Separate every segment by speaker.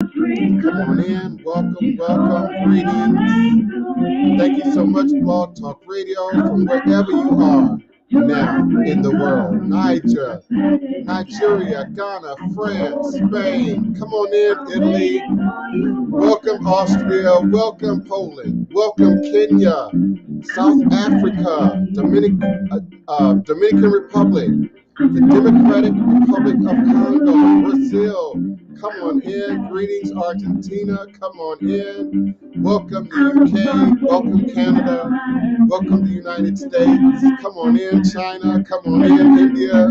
Speaker 1: Come on in. Welcome. Greetings. Thank you so much, Blog Talk Radio, from wherever you are now in the world. Nigeria, Ghana, France, Spain. Come on in, Italy. Welcome, Austria. Welcome, Poland. Welcome, Kenya, South Africa, Dominican Republic, the Democratic Republic of Congo, Brazil. Come on in. Greetings, Argentina. Come on in. Welcome the UK. Welcome Canada. Welcome the United States. Come on in, China. Come on in, India.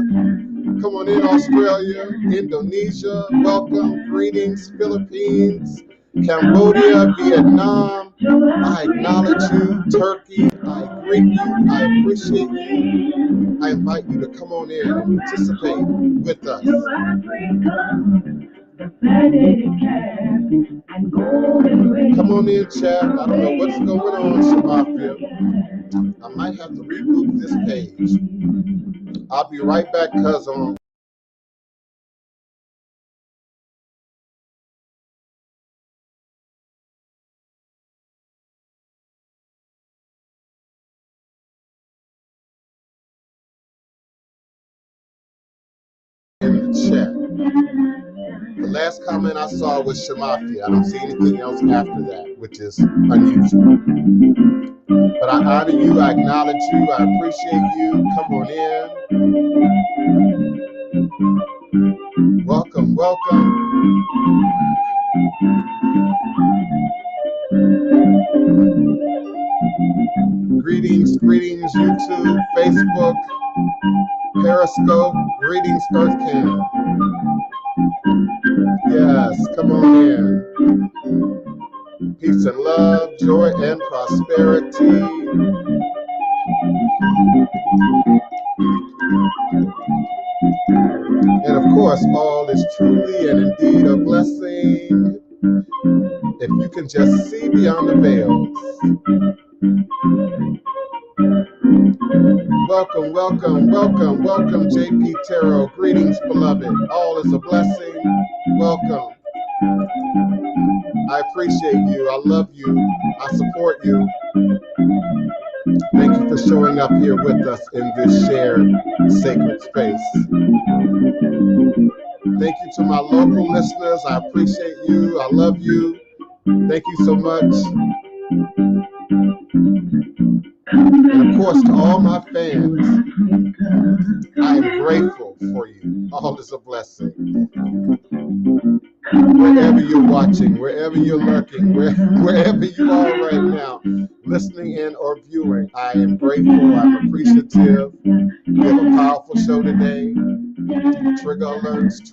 Speaker 1: Come on in, Australia, Indonesia. Welcome. Greetings, Philippines, Cambodia, Vietnam. I acknowledge you, Turkey. I greet you. I appreciate you. I invite you to come on in and participate with us. Come on in, chat. I don't know what's going on, Shabafia. I might have to reboot this page. I'll be right back, cuz in the chat. The last comment I saw was Shamafi. I don't see anything else after that, which is unusual. But I honor you, I acknowledge you, I appreciate you. Come on in. Welcome. Greetings, YouTube, Facebook, Periscope. Greetings, EarthCam. Yes, come on in. Peace and love, joy and prosperity. And of course, all is truly and indeed a blessing if you can just see beyond the veils. Welcome, JP Tarot. Greetings, beloved. All is a blessing. Welcome. I appreciate you. I love you. I support you. Thank you for showing up here with us in this shared sacred space. Thank you to my local listeners. I appreciate you. I love you. Thank you so much. And of course, to all my fans, I am grateful for you. All is a blessing. Wherever you're watching, wherever you're lurking, wherever you are right now, listening in or viewing, I am grateful. I'm appreciative. We have a powerful show today. Trigger alerts,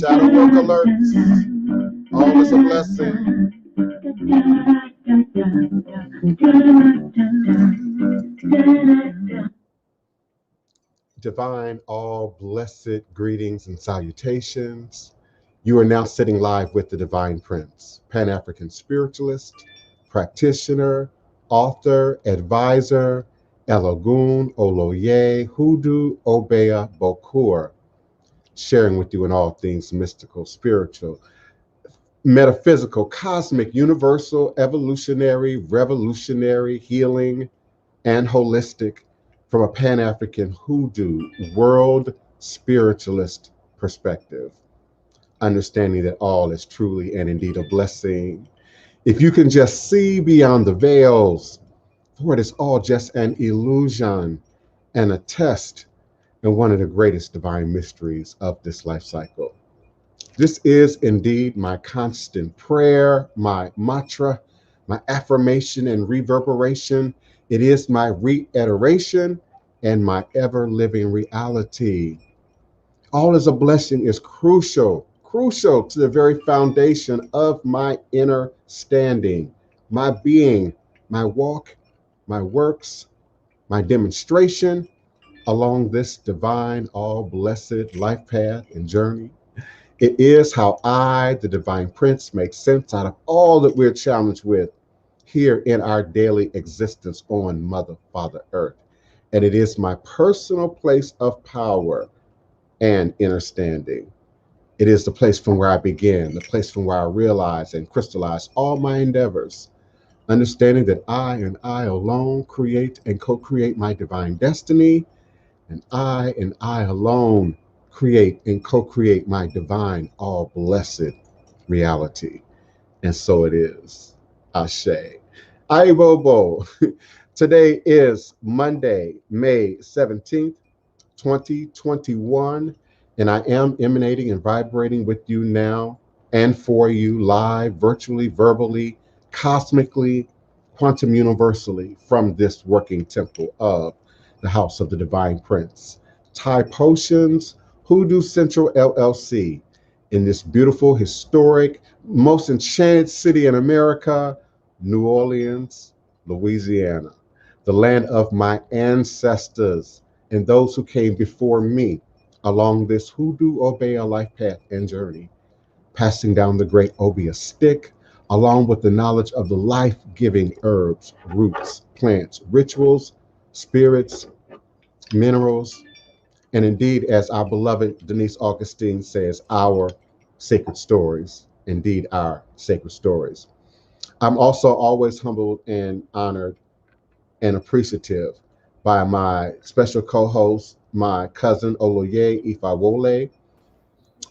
Speaker 1: shadow work alerts. All is a blessing. Divine, all blessed greetings and salutations. You are now sitting live with the Divine Prince, Pan-African Spiritualist, Practitioner, Author, Advisor, Elogun, Oloye, Hoodoo, Obeya, Bokur, sharing with you in all things mystical, spiritual, metaphysical, cosmic, universal, evolutionary, revolutionary, healing, and holistic from a Pan-African Hoodoo world spiritualist perspective, understanding that all is truly and indeed a blessing. If you can just see beyond the veils, for it is all just an illusion and a test in one of the greatest divine mysteries of this life cycle. This is indeed my constant prayer, my mantra, my affirmation and reverberation. It is my reiteration and my ever-living reality. All is a blessing is crucial to the very foundation of my inner standing, my being, my walk, my works, my demonstration along this divine, all blessed life path and journey. It is how I, the Divine Prince, make sense out of all that we're challenged with here in our daily existence on Mother, Father, Earth. And it is my personal place of power and understanding. It is the place from where I began, the place from where I realize and crystallize all my endeavors, understanding that I and I alone create and co-create my divine destiny, and I alone create and co-create my divine, all blessed reality. And so it is. Ashe. Aibobo. Today is Monday, May 17th, 2021, and I am emanating and vibrating with you now and for you live, virtually, verbally, cosmically, quantum universally from this working temple of the House of the Divine Prince, Thai Potions, Hoodoo Central LLC, in this beautiful, historic, most enchanted city in America, New Orleans, Louisiana, the land of my ancestors and those who came before me along this Hoodoo Obey a life path and journey, passing down the great Obia stick, along with the knowledge of the life-giving herbs, roots, plants, rituals, spirits, minerals, and indeed, as our beloved Denise Augustine says, our sacred stories, indeed our sacred stories. I'm also always humbled and honored and appreciative by my special co-host, my cousin Oloye, Ifawole,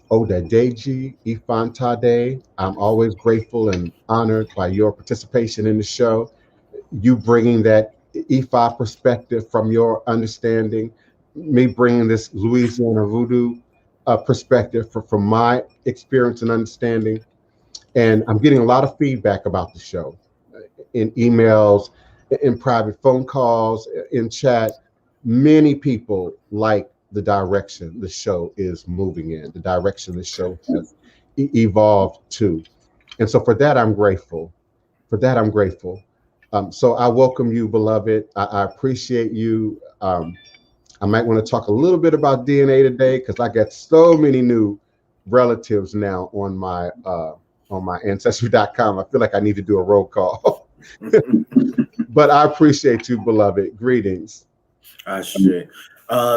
Speaker 1: Oladeji, Efuntade. I'm always grateful and honored by your participation in the show, you bringing that Ifa perspective from your understanding, me bringing this Louisiana Voodoo perspective from my experience and understanding. And I'm getting a lot of feedback about the show in emails, in private phone calls, in chat. Many people like the direction the show is moving in, the direction the show has evolved to. And so for that, I'm grateful. For that, I'm grateful. So I welcome you, beloved. I appreciate you. I might want to talk a little bit about DNA today because I got so many new relatives now on my ancestry.com. I feel like I need to do a roll call. But I appreciate you, beloved. Greetings.
Speaker 2: Sure.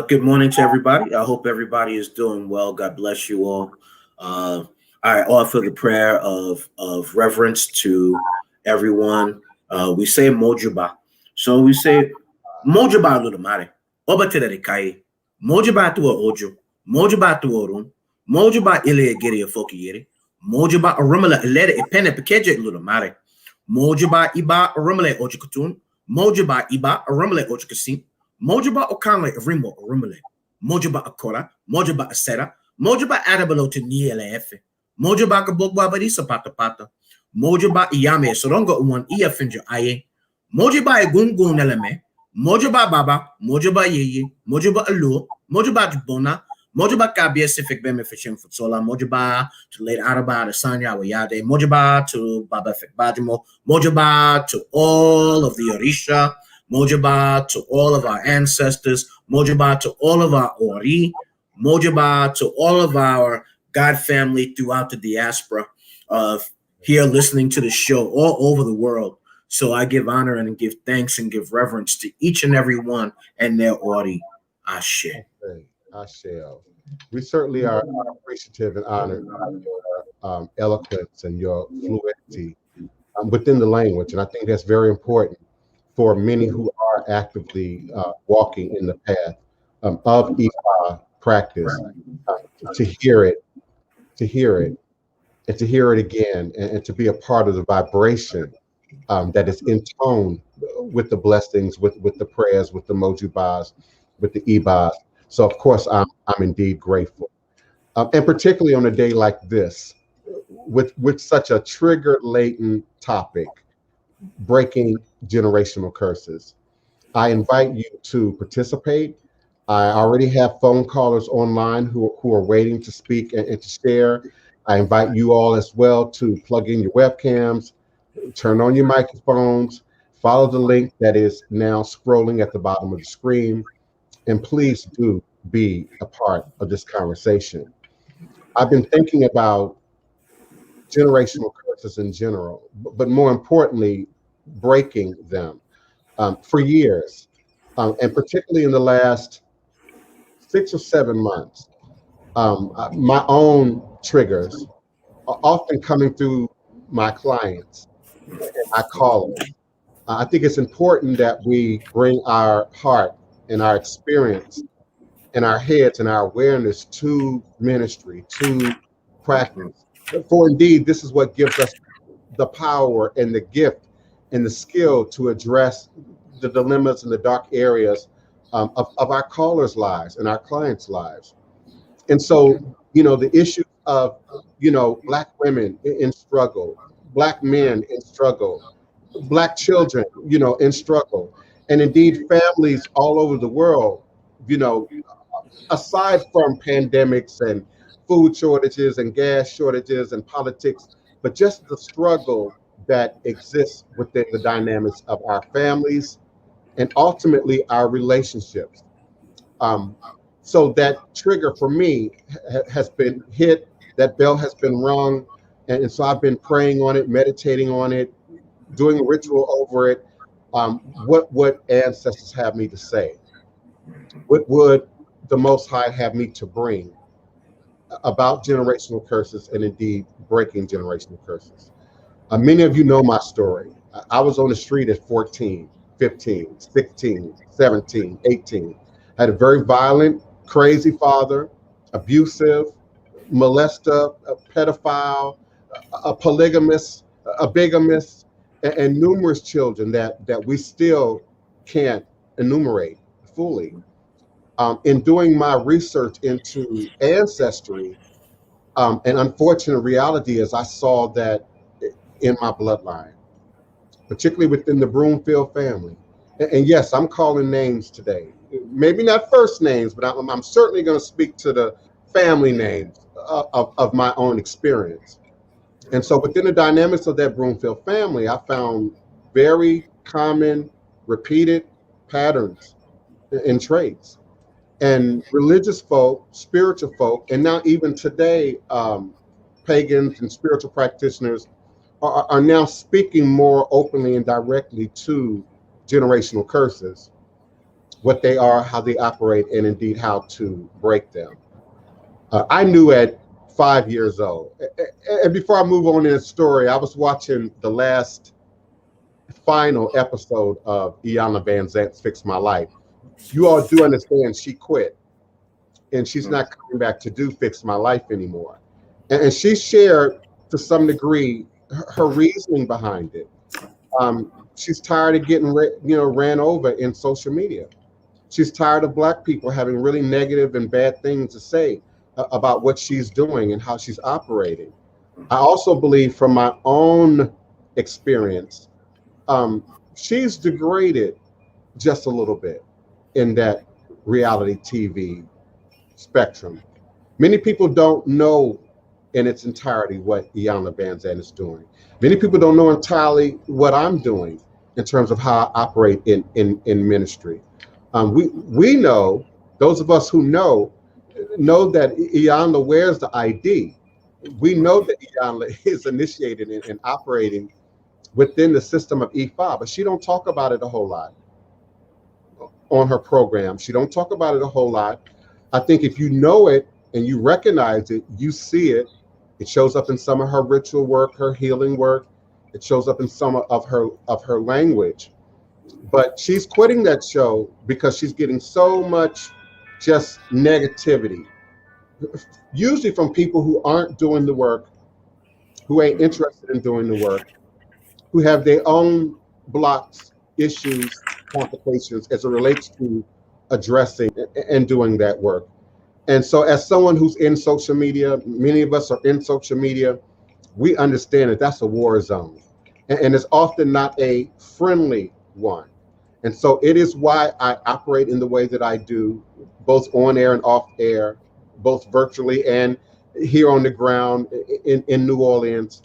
Speaker 2: Good morning to everybody. I hope everybody is doing well. God bless you all. I offer the prayer of reverence to everyone. We say Mojuba. So we say Mojuba Ludamare. Oba Tere Kai. Mojuba to Ojo. Mojuba to Orun. Mojuba Ile Giri Foki Yeri. Mojuba Arumala Lede Epene Pekeje Ludamare. Mojuba Iba Arumale Ojukutun. Mojuba Iba Arumale Ojukasim. Mojuba Okanle Rimo Rumale. Mojuba Akora. Mojuba Asera. Mojuba Adabalo to Nielefe. Mojuba Kabogba Badisa Pata Pata. Mojuba Iyame Sorongo Uman Iya Finjo Aye. Mojuba Egungun Eleme. Mojuba Baba. Mojuba Yeye. Mojuba Alu. Mojuba Jubona. Mojuba Kabia Sifik Beme Fishim Futsola. Mojuba to late Araba to Sanya Wayade. Mojuba to Baba Fik Badimo. Mojuba to all of the Orisha. Mojuba to all of our ancestors. Mojuba to all of our Ori. Mojuba to all of our God family throughout the diaspora of here listening to the show all over the world. So I give honor and give thanks and give reverence to each and every one and their Ori. Ashe.
Speaker 1: Ashe. We certainly are appreciative and honored by your eloquence and your fluidity within the language. And I think that's very important for many who are actively walking in the path of Ifa practice, to hear it, and to hear it again, and to be a part of the vibration that is in tone with the blessings, with the prayers, with the mojubas, with the ibas. So of course, I'm indeed grateful, and particularly on a day like this, with such a triggered latent topic, breaking generational curses. I invite you to participate. I already have phone callers online who are waiting to speak and to share. I invite you all as well to plug in your webcams, turn on your microphones, follow the link that is now scrolling at the bottom of the screen, and please do be a part of this conversation. I've been thinking about generational curses in general, but more importantly, breaking them for years, and particularly in the last 6 or 7 months. My own triggers are often coming through my clients and my callers. I think it's important that we bring our heart and our experience and our heads and our awareness to ministry, to practice. For indeed, this is what gives us the power and the gift and the skill to address the dilemmas and the dark areas of our callers' lives and our clients' lives. And so, the issue of, Black women in struggle, Black men in struggle, Black children, in struggle, and indeed families all over the world, you know, aside from pandemics and food shortages and gas shortages and politics, but just the struggle that exists within the dynamics of our families and ultimately our relationships. Um, so that trigger for me has been hit, that bell has been rung. And so I've been praying on it, meditating on it, doing ritual over it. What would ancestors have me to say? What would the Most High have me to bring about generational curses and indeed breaking generational curses? Many of you know my story. I was on the street at 14, 15, 16, 17, 18. I had a very violent, crazy father, abusive, molester, a pedophile, a polygamist, a bigamist, and numerous children that we still can't enumerate fully. In doing my research into ancestry, an unfortunate reality is I saw that in my bloodline, particularly within the Broomfield family. And yes, I'm calling names today. Maybe not first names, but I'm certainly going to speak to the family names of my own experience. And so within the dynamics of that Broomfield family, I found very common, repeated patterns and traits. And religious folk, spiritual folk, and now even today, pagans and spiritual practitioners are now speaking more openly and directly to generational curses, what they are, how they operate, and indeed how to break them. I knew at 5 years old. And before I move on in the story, I was watching the last final episode of Iyanla Vanzant's Fix My Life. You all do understand she quit and she's not coming back to do Fix My Life anymore. And she shared to some degree her reasoning behind it. She's tired of getting ran over in social media. She's tired of Black people having really negative and bad things to say about what she's doing and how she's operating. I also believe from my own experience, she's degraded just a little bit in that reality TV spectrum. Many people don't know in its entirety what Iyanla Vanzant is doing. Many people don't know entirely what I'm doing in terms of how I operate in ministry. We know, those of us who know that Iyanla wears the ID. We know that Iyanla is initiated and operating within the system of Ifa, but she don't talk about it a whole lot on her program. She don't talk about it a whole lot. I think if you know it and you recognize it, you see it. It shows up in some of her ritual work, her healing work. It shows up in some of her language. But she's quitting that show because she's getting so much just negativity, usually from people who aren't doing the work, who ain't interested in doing the work, who have their own blocks, issues, complications as it relates to addressing and doing that work. And so as someone who's in social media, many of us are in social media, we understand that that's a war zone. And it's often not a friendly one. And so it is why I operate in the way that I do, both on air and off air, both virtually and here on the ground in New Orleans.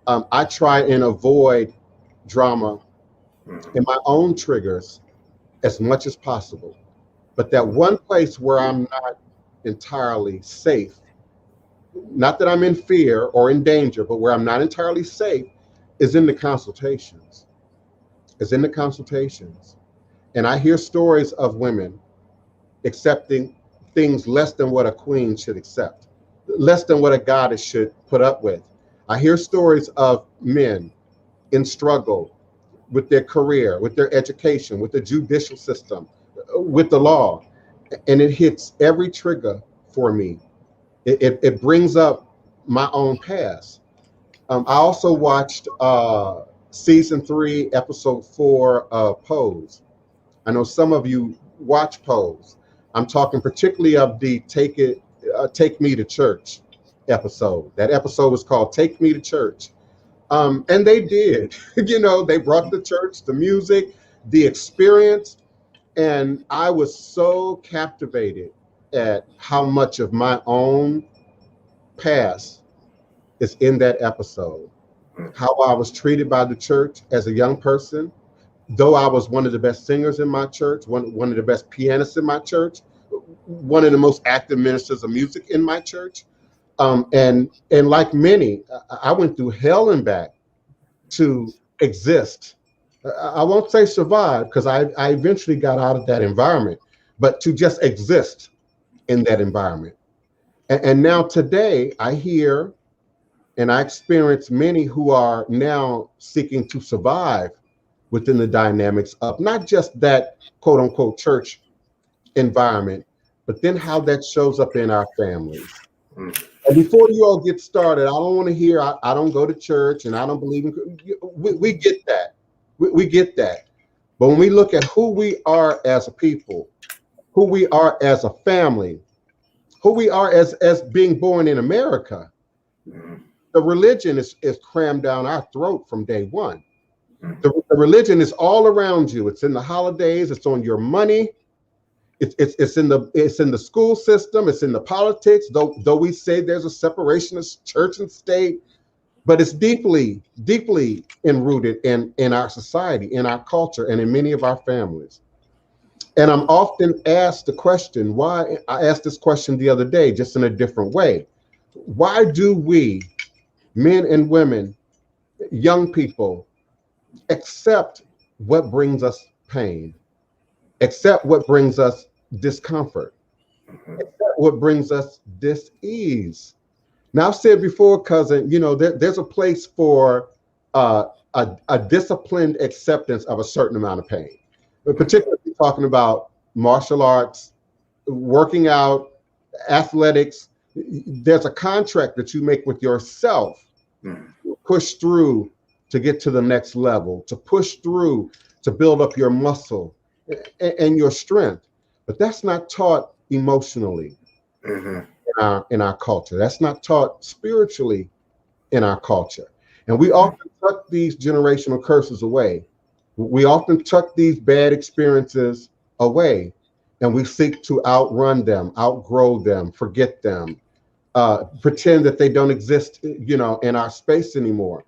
Speaker 1: I try and avoid drama and my own triggers as much as possible. But that one place where I'm not entirely safe, not that I'm in fear or in danger, but where I'm not entirely safe is in the consultations. And I hear stories of women accepting things less than what a queen should accept, less than what a goddess should put up with. I hear stories of men in struggle with their career, with their education, with the judicial system, with the law, and it hits every trigger for me. It brings up my own past. I also watched season 3, episode 4 of Pose. I know some of you watch Pose. I'm talking particularly of the Take Me to Church episode. That episode was called Take Me to Church. And they did, they brought the church, the music, the experience. And I was so captivated at how much of my own past is in that episode. How I was treated by the church as a young person, though I was one of the best singers in my church, one of the best pianists in my church, one of the most active ministers of music in my church. And like many, I went through hell and back to exist. I won't say survive, because I eventually got out of that environment, but to just exist in that environment. And now today I hear and I experience many who are now seeking to survive within the dynamics of not just that quote unquote church environment, but then how that shows up in our families. And before you all get started, I don't want to hear, I don't go to church and I don't believe in, we get that. We get that. But when we look at who we are as a people, who we are as a family, who we are as being born in America, the religion is crammed down our throat from day one. The religion is all around you. It's in the holidays. It's on your money. It's in the school system. It's in the politics. Though we say there's a separation of church and state, but it's deeply enrooted in our society, in our culture, and in many of our families. And I'm often asked the question, why? I asked this question the other day, just in a different way. Why do we, men and women, young people, accept what brings us pain, accept what brings us discomfort, accept what brings us dis-ease? Now, I've said before, cousin, there's a place for a disciplined acceptance of a certain amount of pain, but particularly talking about martial arts, working out, athletics. There's a contract that you make with yourself to push through to get to the next level, to push through to build up your muscle and your strength. But that's not taught emotionally in our culture. That's not taught spiritually in our culture. And we often tuck these generational curses away. We often tuck these bad experiences away, and we seek to outrun them, outgrow them, forget them, pretend that they don't exist, in our space anymore.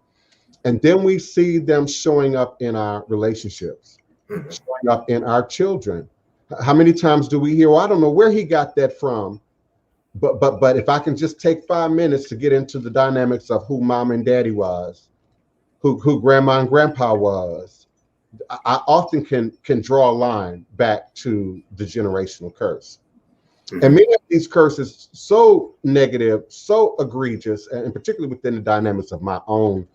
Speaker 1: And then we see them showing up in our relationships, showing up in our children. How many times do we hear, well, I don't know where he got that from, but if I can just take 5 minutes to get into the dynamics of who mom and daddy was, who grandma and grandpa was, I often can draw a line back to the generational curse. And many of these curses so negative, so egregious, and particularly within the dynamics of my own,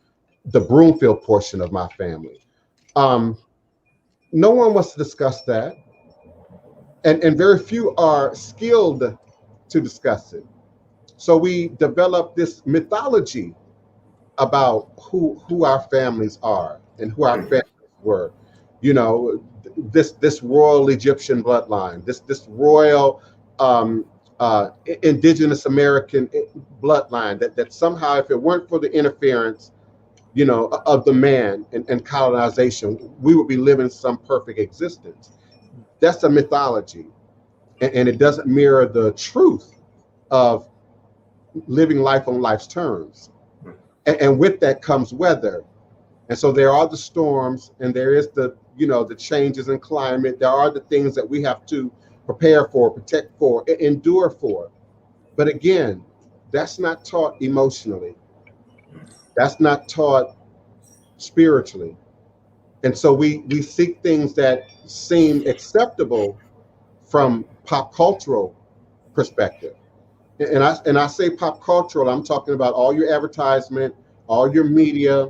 Speaker 1: the Broomfield portion of my family. No one wants to discuss that. And very few are skilled to discuss it. So we develop this mythology about who our families are and who our families were. This royal Egyptian bloodline, this royal indigenous American bloodline that somehow, if it weren't for the interference, of the man and colonization, we would be living some perfect existence. That's a mythology, and it doesn't mirror the truth of living life on life's terms. And with that comes weather. And so there are the storms, and there is the changes in climate. There are the things that we have to prepare for, protect for, endure for. But again, that's not taught emotionally. That's not taught spiritually. And so we seek things that seem acceptable from pop cultural perspective. And I say pop cultural, I'm talking about all your advertisement, all your media,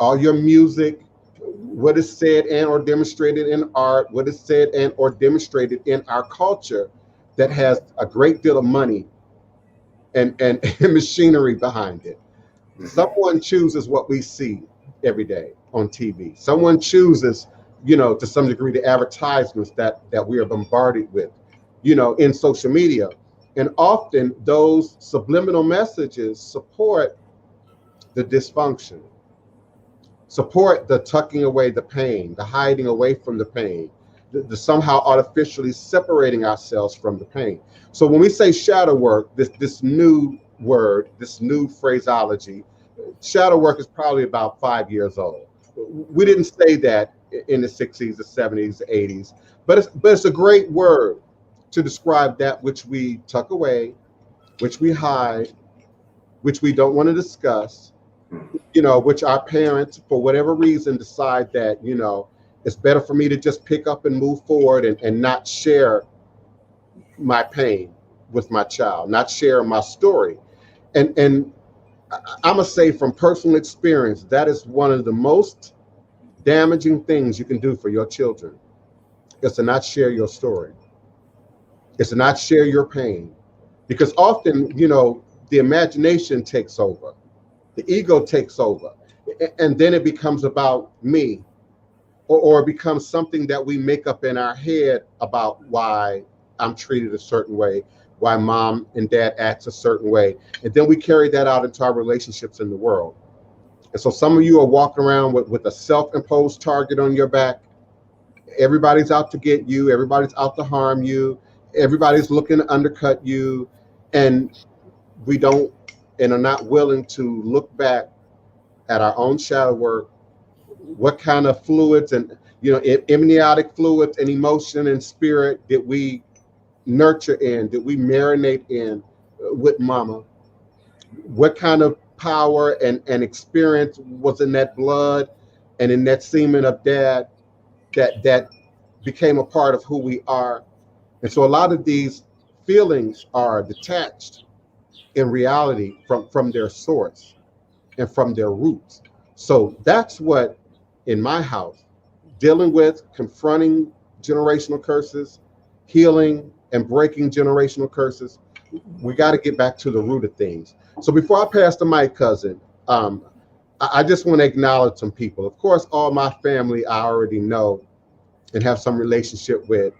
Speaker 1: all your music, what is said and or demonstrated in art, what is said and or demonstrated in our culture that has a great deal of money and machinery behind it. Mm-hmm. Someone chooses what we see every day on TV. Someone chooses, to some degree, the advertisements that we are bombarded with, in social media. And often those subliminal messages support the dysfunction, support the tucking away the pain, the hiding away from the pain, the somehow artificially separating ourselves from the pain. So when we say shadow work, this new word, this new phraseology, shadow work is probably about 5 years old. We didn't say that in the 60s, the 70s, the 80s, but it's a great word to describe that which we tuck away, which we hide, which we don't want to discuss, which our parents, for whatever reason, decide that, it's better for me to just pick up and move forward and not share my pain with my child, not share my story. And I must say from personal experience, that is one of the most damaging things you can do for your children, is to not share your story. It's to not share your pain. Because often, the imagination takes over, the ego takes over, and then it becomes about me, or it becomes something that we make up in our head about why I'm treated a certain way, why mom and dad acts a certain way. And then we carry that out into our relationships in the world. And so some of you are walking around with a self-imposed target on your back. Everybody's out to get you. Everybody's out to harm you. Everybody's looking to undercut you. And we don't and are not willing to look back at our own shadow work. What kind of fluids and, amniotic fluids and emotion and spirit did we nurture in, did we marinate in with mama? What kind of power and experience was in that blood and in that semen of dad that became a part of who we are? And so a lot of these feelings are detached in reality from their source and from their roots. So that's what, in my house, dealing with, confronting generational curses, healing and breaking generational curses, we got to get back to the root of things. So before I pass the mic, cousin, I just want to acknowledge some people. Of course, all my family I already know and have some relationship with.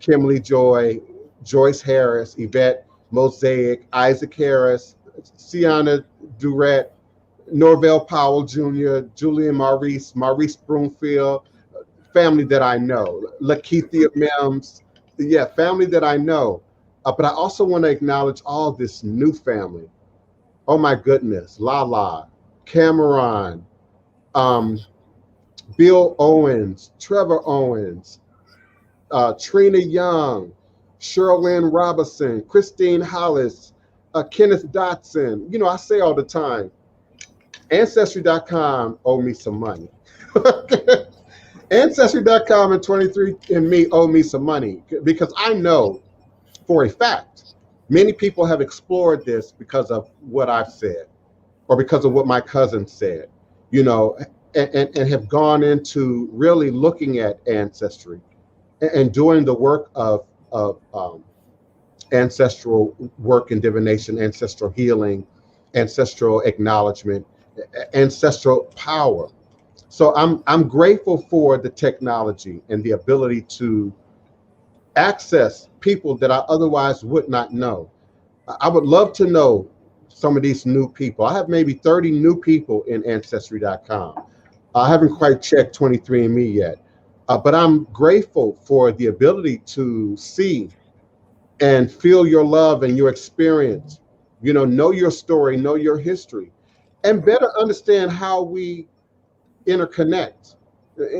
Speaker 1: Kimberly Joy, Joyce Harris, Yvette Mosaic, Isaac Harris, Sienna Durrett, Norvell Powell Jr., Julian Maurice Broomfield, family that I know, Lakeithia Mims, family that I know. But I also want to acknowledge all this new family. Oh my goodness, Lala, Cameron, Bill Owens, Trevor Owens, Trina Young, Sherlyn Robinson, Christine Hollis, Kenneth Dotson. I say all the time, Ancestry.com owe me some money. Ancestry.com and 23andMe owe me some money, because I know for a fact many people have explored this because of what I've said or because of what my cousin said, and have gone into really looking at ancestry and doing the work of ancestral work and divination, ancestral healing, ancestral acknowledgement, ancestral power. So I'm grateful for the technology and the ability to access people that I otherwise would not know. I would love to know some of these new people. I have maybe 30 new people in Ancestry.com. I haven't quite checked 23andMe yet, but I'm grateful for the ability to see and feel your love and your experience, know your story, know your history, and better understand how we interconnect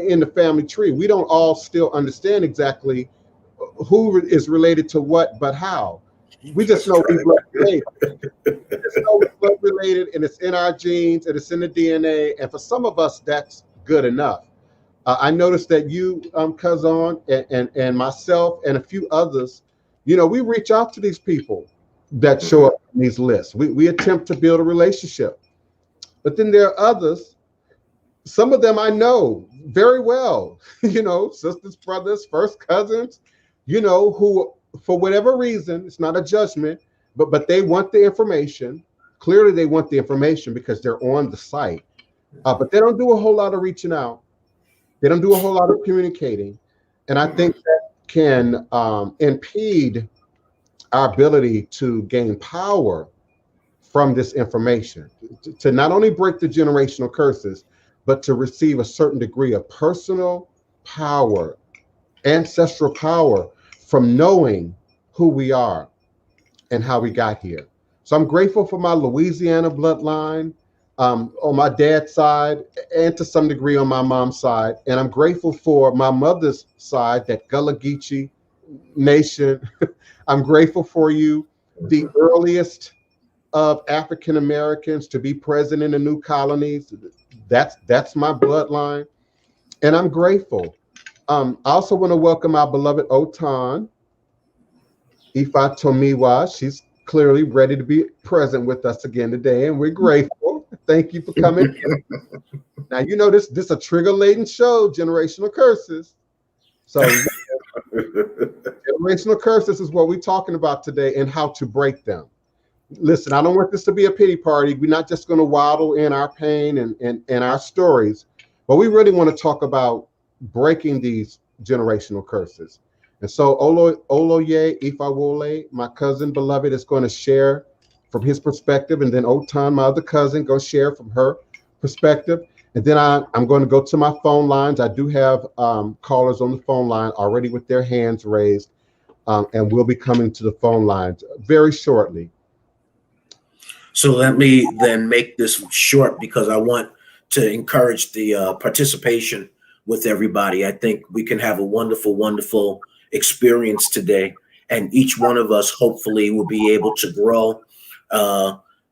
Speaker 1: in the family tree. We don't all still understand exactly who is related to what, but how. We just know we're blood related. Blood related, and it's in our genes, and it's in the DNA. And for some of us, that's good enough. I noticed that you, Kazan, and myself, and a few others we reach out to these people that show up in these lists. We attempt to build a relationship. But then there are others, some of them I know very well, sisters, brothers, first cousins, who for whatever reason, it's not a judgment, but they want the information. Clearly they want the information because they're on the site. But they don't do a whole lot of reaching out. They don't do a whole lot of communicating. And I think that can impede our ability to gain power from this information, to not only break the generational curses, but to receive a certain degree of personal power, ancestral power from knowing who we are and how we got here. So I'm grateful for my Louisiana bloodline on my dad's side and to some degree on my mom's side. And I'm grateful for my mother's side, that Gullah Geechee nation. I'm grateful for you, the earliest of African Americans to be present in the new colonies. That's my bloodline. And I'm grateful. I also want to welcome our beloved Otan, Ifatomiwa. She's clearly ready to be present with us again today, and we're grateful. Thank you for coming. Now, this is a trigger-laden show, Generational Curses. So generational curses is what we're talking about today and how to break them. Listen, I don't want this to be a pity party. We're not just going to waddle in our pain and our stories, but we really want to talk about breaking these generational curses. And so Oloye, Ifawole, my cousin beloved, is going to share from his perspective, and then Otan, my other cousin, going to share from her perspective. And then I'm going to go to my phone lines. I do have callers on the phone line already with their hands raised, and we'll be coming to the phone lines very shortly.
Speaker 2: So let me then make this short because I want to encourage the participation with everybody. I think we can have a wonderful, wonderful experience today, and each one of us hopefully will be able to grow.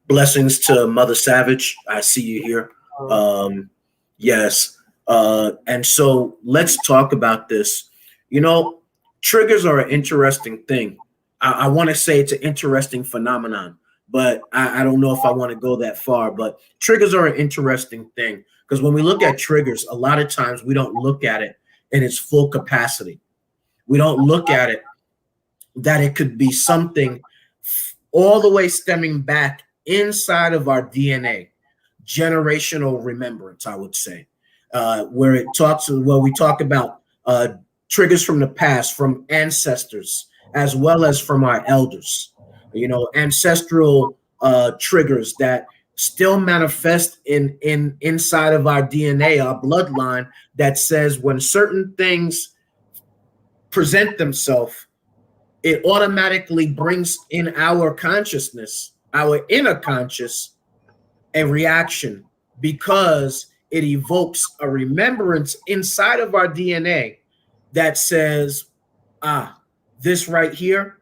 Speaker 2: Blessings to Mother Savage. I see you here. Yes. And so let's talk about this. Triggers are an interesting thing. I want to say it's an interesting phenomenon, but I don't know if I want to go that far. But triggers are an interesting thing because when we look at triggers, a lot of times we don't look at it in its full capacity. We don't look at it that it could be something all the way stemming back inside of our DNA, generational remembrance, I would say, where we talk about triggers from the past, from ancestors, as well as from our elders, ancestral triggers that still manifest inside of our DNA, our bloodline, that says when certain things present themselves, it automatically brings in our consciousness, our inner conscious, a reaction because it evokes a remembrance inside of our DNA that says, this right here,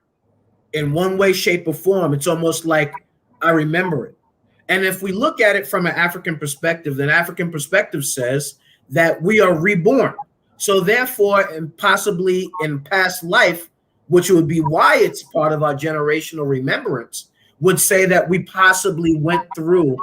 Speaker 2: in one way, shape, or form, it's almost like I remember it. And if we look at it from an African perspective, then African perspective says that we are reborn. So therefore, and possibly in past life, which would be why it's part of our generational remembrance, would say that we possibly went through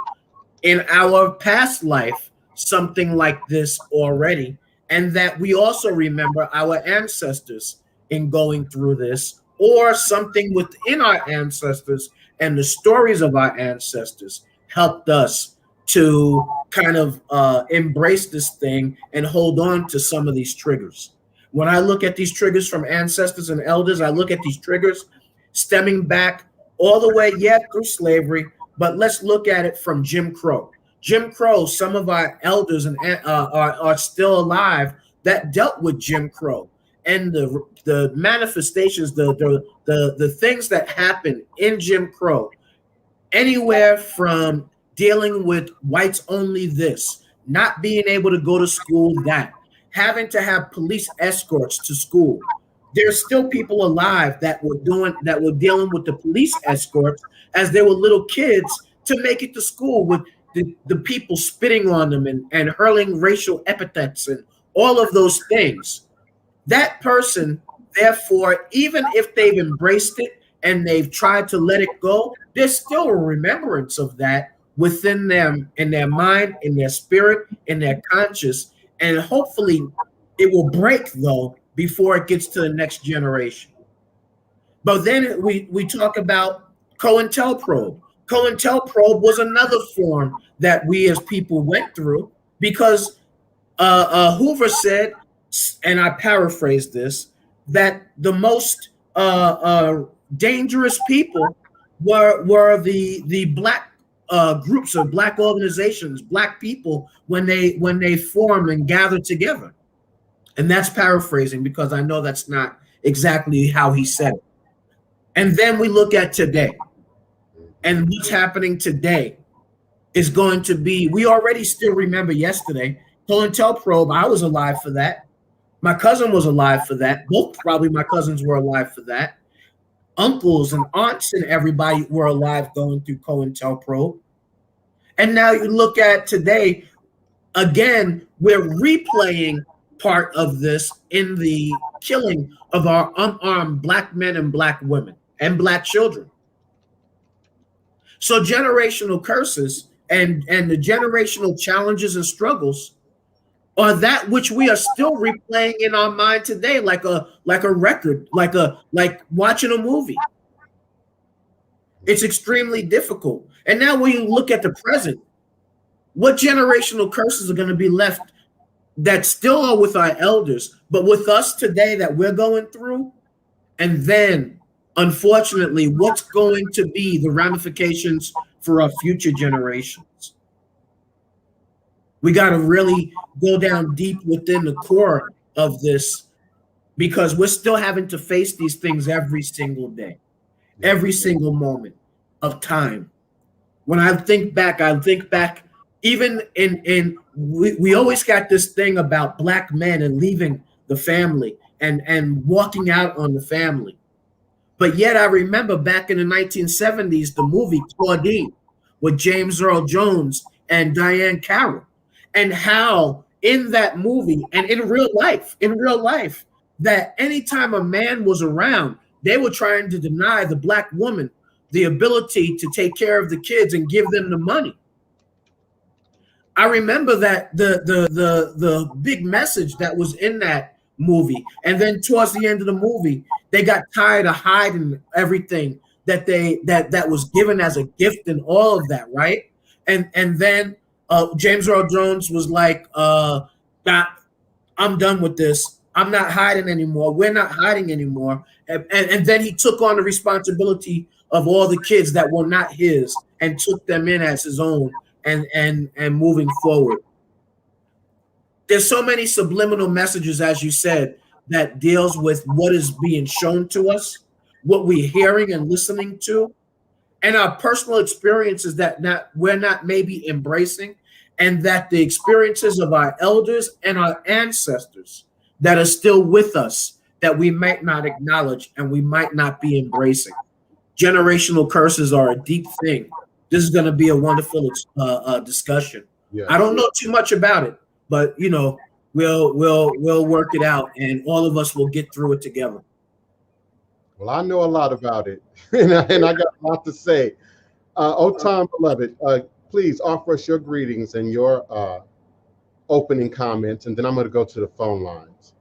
Speaker 2: in our past life something like this already, and that we also remember our ancestors in going through this, or something within our ancestors and the stories of our ancestors helped us to kind of embrace this thing and hold on to some of these triggers. When I look at these triggers from ancestors and elders, I look at these triggers stemming back all the way, through slavery, but let's look at it from Jim Crow. Jim Crow, some of our elders are still alive that dealt with Jim Crow and the manifestations, the things that happened in Jim Crow, anywhere from dealing with whites only this, not being able to go to school that, having to have police escorts to school. There's still people alive that were dealing with the police escorts as they were little kids to make it to school, with the people spitting on them and hurling racial epithets and all of those things. That person Therefore, even if they've embraced it and they've tried to let it go, there's still a remembrance of that within them, in their mind, in their spirit, in their conscious, and hopefully it will break though before it gets to the next generation. But then we talk about COINTELPRO. COINTELPRO was another form that we as people went through because Hoover said, and I paraphrase this, that the most dangerous people were the black groups of black organizations, black people when they formed and gathered together. And that's paraphrasing because I know that's not exactly how he said it. And then we look at today, and what's happening today is going to be, we already still remember yesterday, COINTELPRO, I was alive for that. My cousin was alive for that. Both probably my cousins were alive for that. Uncles and aunts and everybody were alive going through COINTELPRO. And now you look at today, again, we're replaying part of this in the killing of our unarmed black men and black women and black children. So generational curses and the generational challenges and struggles are that which we are still replaying in our mind today, like a record, like watching a movie. It's extremely difficult. And now when you look at the present, what generational curses are going to be left that still are with our elders, but with us today that we're going through? And then, unfortunately, what's going to be the ramifications for our future generations? We got to really go down deep within the core of this because we're still having to face these things every single day, every single moment of time. When I think back even we always got this thing about black men and leaving the family and walking out on the family. But yet I remember back in the 1970s, the movie Claudine with James Earl Jones and Diane Carroll, and how in that movie and in real life, that anytime a man was around, they were trying to deny the black woman the ability to take care of the kids and give them the money. I remember that the big message that was in that movie. And then towards the end of the movie, they got tired of hiding everything that was given as a gift and all of that, right? And then James Earl Jones was like, I'm done with this. I'm not hiding anymore. We're not hiding anymore. And then he took on the responsibility of all the kids that were not his and took them in as his own and moving forward. There's so many subliminal messages, as you said, that deals with what is being shown to us, what we're hearing and listening to, and our personal experiences that we're not maybe embracing, and that the experiences of our elders and our ancestors that are still with us that we might not acknowledge and we might not be embracing. Generational curses are a deep thing. This is going to be a wonderful discussion. Yeah. I don't know too much about it, but you know, we'll work it out, and all of us will get through it together.
Speaker 1: Well, I know a lot about it, and I got a lot to say. Tom, beloved, please offer us your greetings and your opening comments, and then I'm going to go to the phone lines.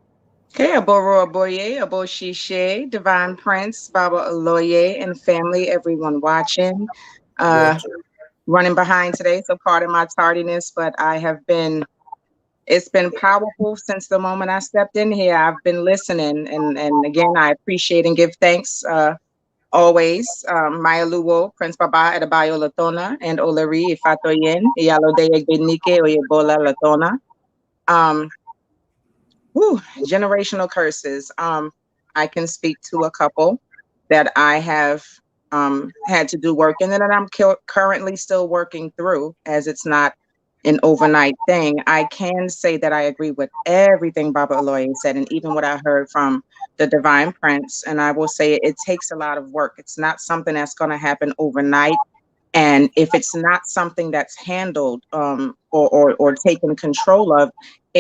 Speaker 3: Okay, Aboro Aboye, Abo Shishe, Divine Prince, Baba Oloye, and family, everyone watching. Running behind today, so pardon my tardiness, but it's been powerful since the moment I stepped in here. I've been listening, and again, I appreciate and give thanks always. Maya Luwo, Prince Baba Adebayo Latona, and Oleri Ifatoyen, Iyalode Benike Oyebola Latona. Generational curses. I can speak to a couple that I have had to do work in, and that I'm currently still working through, as it's not an overnight thing. I can say that I agree with everything Baba Oloye said, and even what I heard from the Divine Prince. And I will say it takes a lot of work. It's not something that's going to happen overnight. And if it's not something that's handled or taken control of,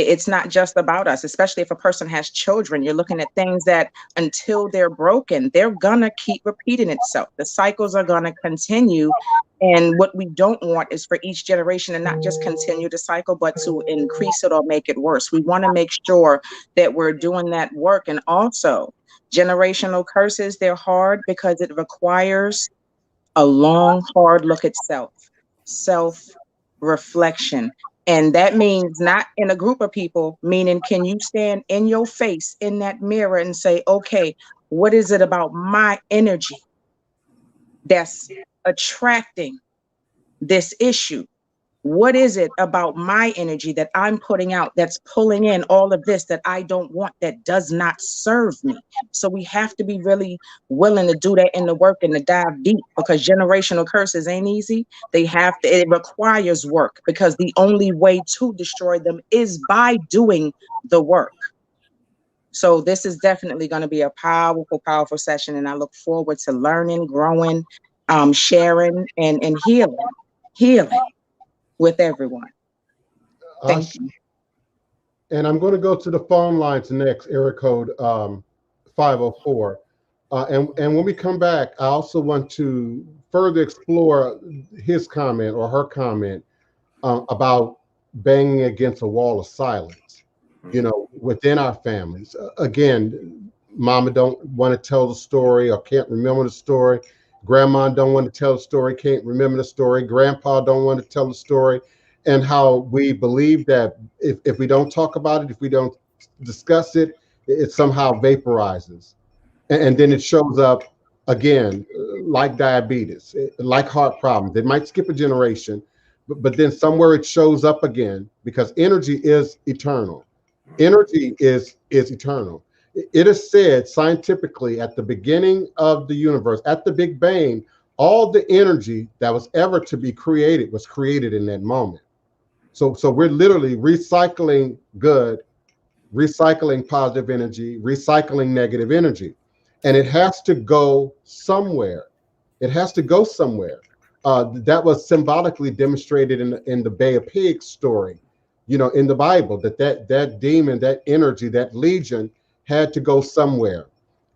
Speaker 3: It's not just about us, especially if a person has children. You're looking at things that until they're broken, they're gonna keep repeating itself. The cycles are gonna continue. And what we don't want is for each generation to not just continue the cycle, but to increase it or make it worse. We want to make sure that we're doing that work. And also, generational curses, they're hard because it requires a long, hard look at self-reflection. And that means not in a group of people, meaning can you stand in your face in that mirror and say, okay, what is it about my energy that's attracting this issue? What is it about my energy that I'm putting out that's pulling in all of this that I don't want, that does not serve me? So we have to be really willing to do that in the work and to dive deep, because generational curses ain't easy. It requires work, because the only way to destroy them is by doing the work. So this is definitely going to be a powerful, powerful session. And I look forward to learning, growing, sharing, and healing with everyone. Thank you.
Speaker 1: And I'm going to go to the phone lines next, area code 504. And when we come back, I also want to further explore his comment or her comment about banging against a wall of silence, you know, within our families. Again, mama don't want to tell the story or can't remember the story. Grandma don't want to tell the story, can't remember the story. Grandpa don't want to tell the story. And how we believe that if we don't talk about it, if we don't discuss it, it somehow vaporizes. And then it shows up again, like diabetes, like heart problems. It might skip a generation, but then somewhere it shows up again, because energy is eternal. Energy is eternal. It is said scientifically at the beginning of the universe, at the Big Bang, all the energy that was ever to be created was created in that moment. So we're literally recycling good, recycling positive energy, recycling negative energy. And it has to go somewhere. It has to go somewhere. That was symbolically demonstrated in the Bay of Pigs story, you know, in the Bible, that demon, that energy, that legion had to go somewhere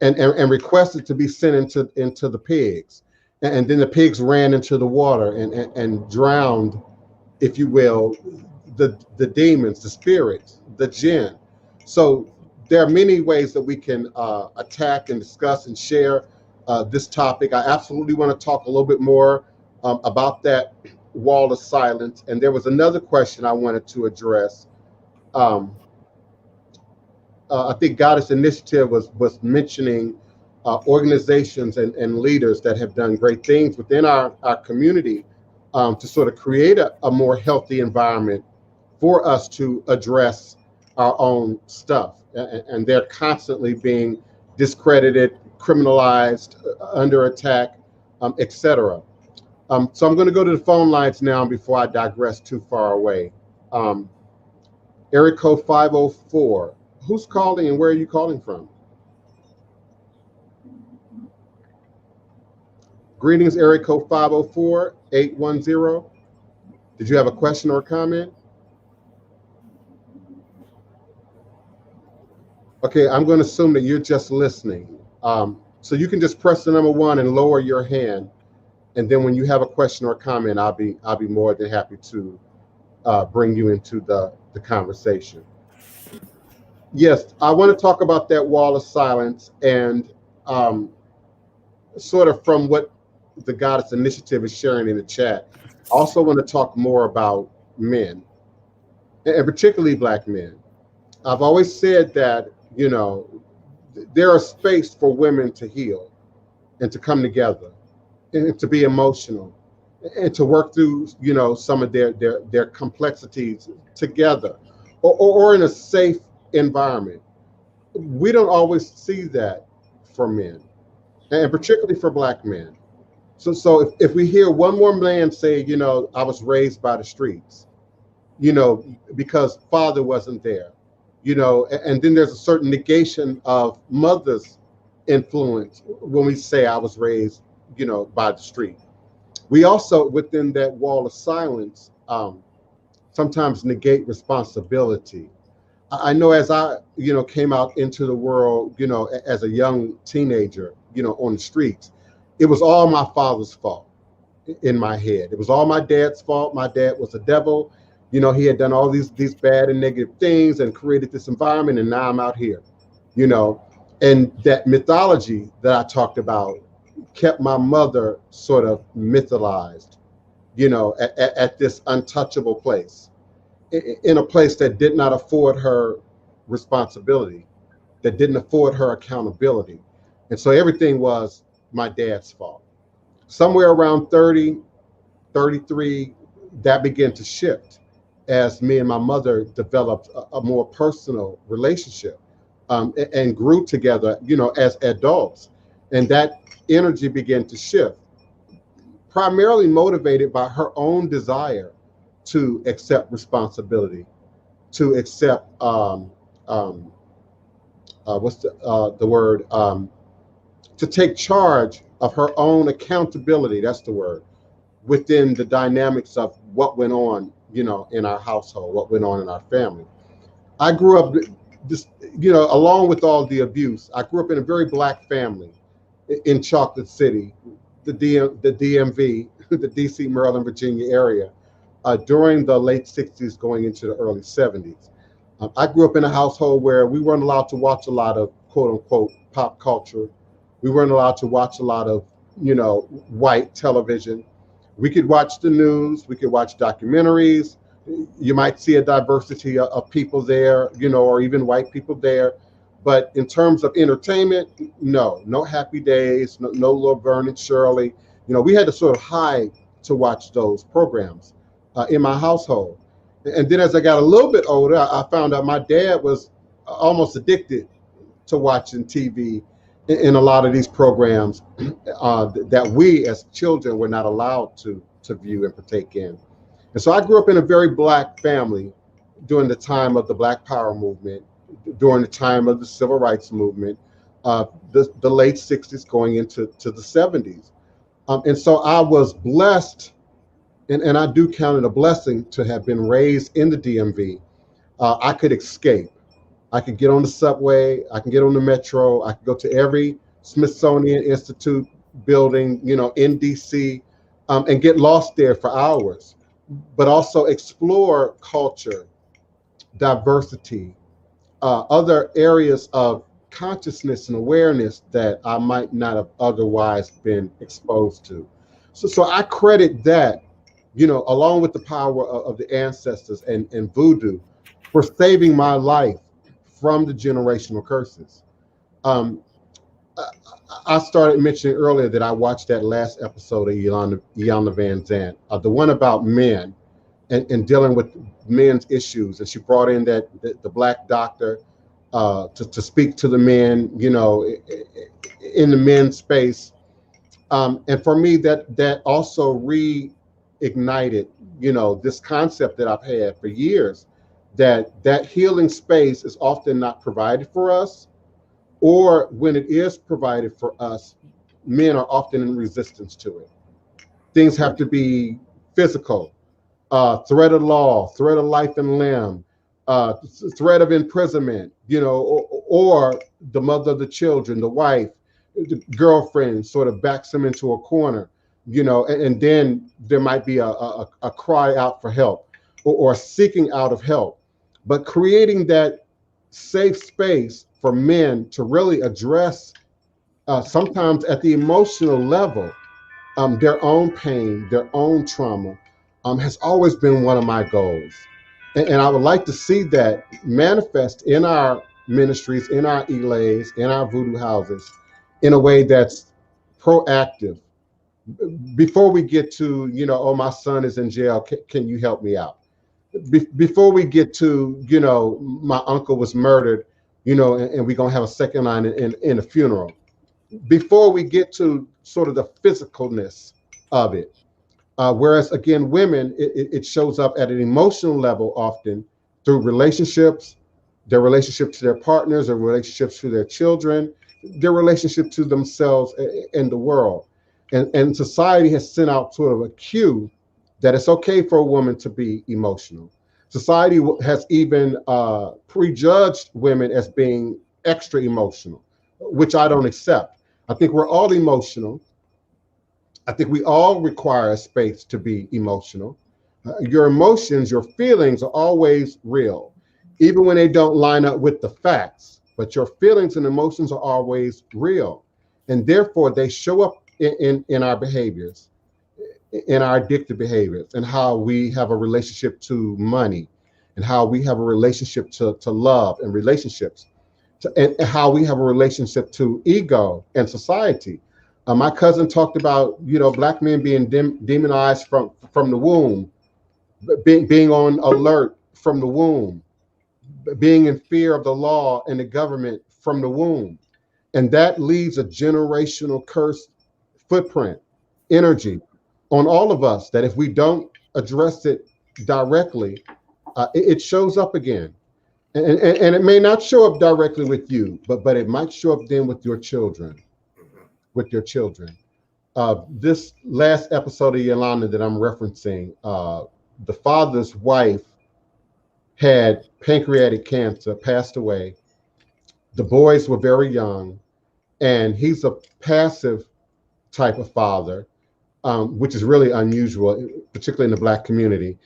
Speaker 1: and requested to be sent into the pigs. And then the pigs ran into the water and drowned, if you will, the demons, the spirits, the jinn. So there are many ways that we can attack and discuss and share this topic. I absolutely want to talk a little bit more about that wall of silence. And there was another question I wanted to address. I think Goddess Initiative was mentioning organizations and leaders that have done great things within our community to sort of create a more healthy environment for us to address our own stuff. And they're constantly being discredited, criminalized, under attack, etc. So I'm going to go to the phone lines now before I digress too far away. Area code 504. Who's calling and where are you calling from? Greetings, area code 504-810. Did you have a question or a comment? Okay, I'm going to assume that you're just listening. So you can just press the number 1 and lower your hand. And then when you have a question or a comment, I'll be more than happy to bring you into the conversation. Yes, I want to talk about that wall of silence, and sort of from what the Goddess Initiative is sharing in the chat. I also want to talk more about men, and particularly Black men. I've always said that, you know, there is space for women to heal and to come together and to be emotional and to work through, you know, some of their complexities together or in a safe environment. We don't always see that for men, and particularly for Black men. So if we hear one more man say, you know, I was raised by the streets, you know, because father wasn't there, you know, and then there's a certain negation of mother's influence when we say I was raised, you know, by the street. We also, within that wall of silence, sometimes negate responsibility. I know as I, came out into the world, as a young teenager, on the streets, it was all my father's fault in my head. It was all my dad's fault. My dad was a devil. He had done all these bad and negative things and created this environment, and now I'm out here, and that mythology that I talked about kept my mother sort of mytholized, at this untouchable place, in a place that did not afford her responsibility, that didn't afford her accountability. And so everything was my dad's fault. Somewhere around 30, 33, that began to shift as me and my mother developed a more personal relationship, and grew together, as adults. And that energy began to shift, primarily motivated by her own desire to accept responsibility, to accept what's the word, to take charge of her own accountability. That's the word, within the dynamics of what went on, in our household, what went on in our family. I grew up just, along with all the abuse, I grew up in a very Black family in Chocolate City, the DMV, the DC, Maryland, Virginia area, during the late 60s going into the early 70s. I grew up in a household where we weren't allowed to watch a lot of quote unquote pop culture. We weren't allowed to watch a lot of, white television. We could watch the news, we could watch documentaries. You might see a diversity of people there, or even white people there. But in terms of entertainment, no Happy Days, no Laverne and Shirley. We had to sort of hide to watch those programs in my household. And then as I got a little bit older, I found out my dad was almost addicted to watching TV in a lot of these programs that we as children were not allowed to view and partake in. And so I grew up in a very Black family during the time of the Black Power movement, during the time of the Civil Rights movement, the late 60s going into the 70s. And so I was blessed, and I do count it a blessing to have been raised in the DMV. I could escape. I could get on the subway, I can get on the metro, I could go to every Smithsonian Institute building, in DC, and get lost there for hours, but also explore culture, diversity, other areas of consciousness and awareness that I might not have otherwise been exposed to. So I credit that, along with the power of the ancestors and voodoo, for saving my life from the generational curses. I started mentioning earlier that I watched that last episode of Iyanla Vanzant, the one about men and dealing with men's issues. And she brought in the Black doctor to speak to the men, in the men's space. And for me, that also reignited, this concept that I've had for years, that healing space is often not provided for us, or when it is provided for us, men are often in resistance to it. Things have to be physical, threat of law, threat of life and limb, threat of imprisonment, or the mother of the children, the wife, the girlfriend sort of backs them into a corner, and then there might be a cry out for help or seeking out of help. But creating that safe space for men to really address, sometimes at the emotional level, their own pain, their own trauma, has always been one of my goals. And I would like to see that manifest in our ministries, in our Iles, in our voodoo houses, in a way that's proactive. Before we get to, oh, my son is in jail, can you help me out? Before we get to, my uncle was murdered, and we're gonna have a second line in a funeral. Before we get to sort of the physicalness of it. Whereas again, women, it shows up at an emotional level often through relationships, their relationship to their partners, their relationships to their children, their relationship to themselves and the world. And society has sent out sort of a cue that it's okay for a woman to be emotional. Society has even prejudged women as being extra emotional, which I don't accept. I think we're all emotional. I think we all require a space to be emotional. Your emotions, your feelings are always real, even when they don't line up with the facts. But your feelings and emotions are always real. And therefore, they show up in our behaviors, in our addictive behaviors, and how we have a relationship to money, and how we have a relationship to love and relationships, and how we have a relationship to ego and society. My cousin talked about, Black men being demonized from the womb, being on alert from the womb, being in fear of the law and the government from the womb. And that leaves a generational curse footprint, energy on all of us, that if we don't address it directly, it shows up again. And it may not show up directly with you, but it might show up then with your children. This last episode of Yolanda that I'm referencing, the father's wife had pancreatic cancer, passed away. The boys were very young, and he's a passive type of father, which is really unusual, particularly in the Black community.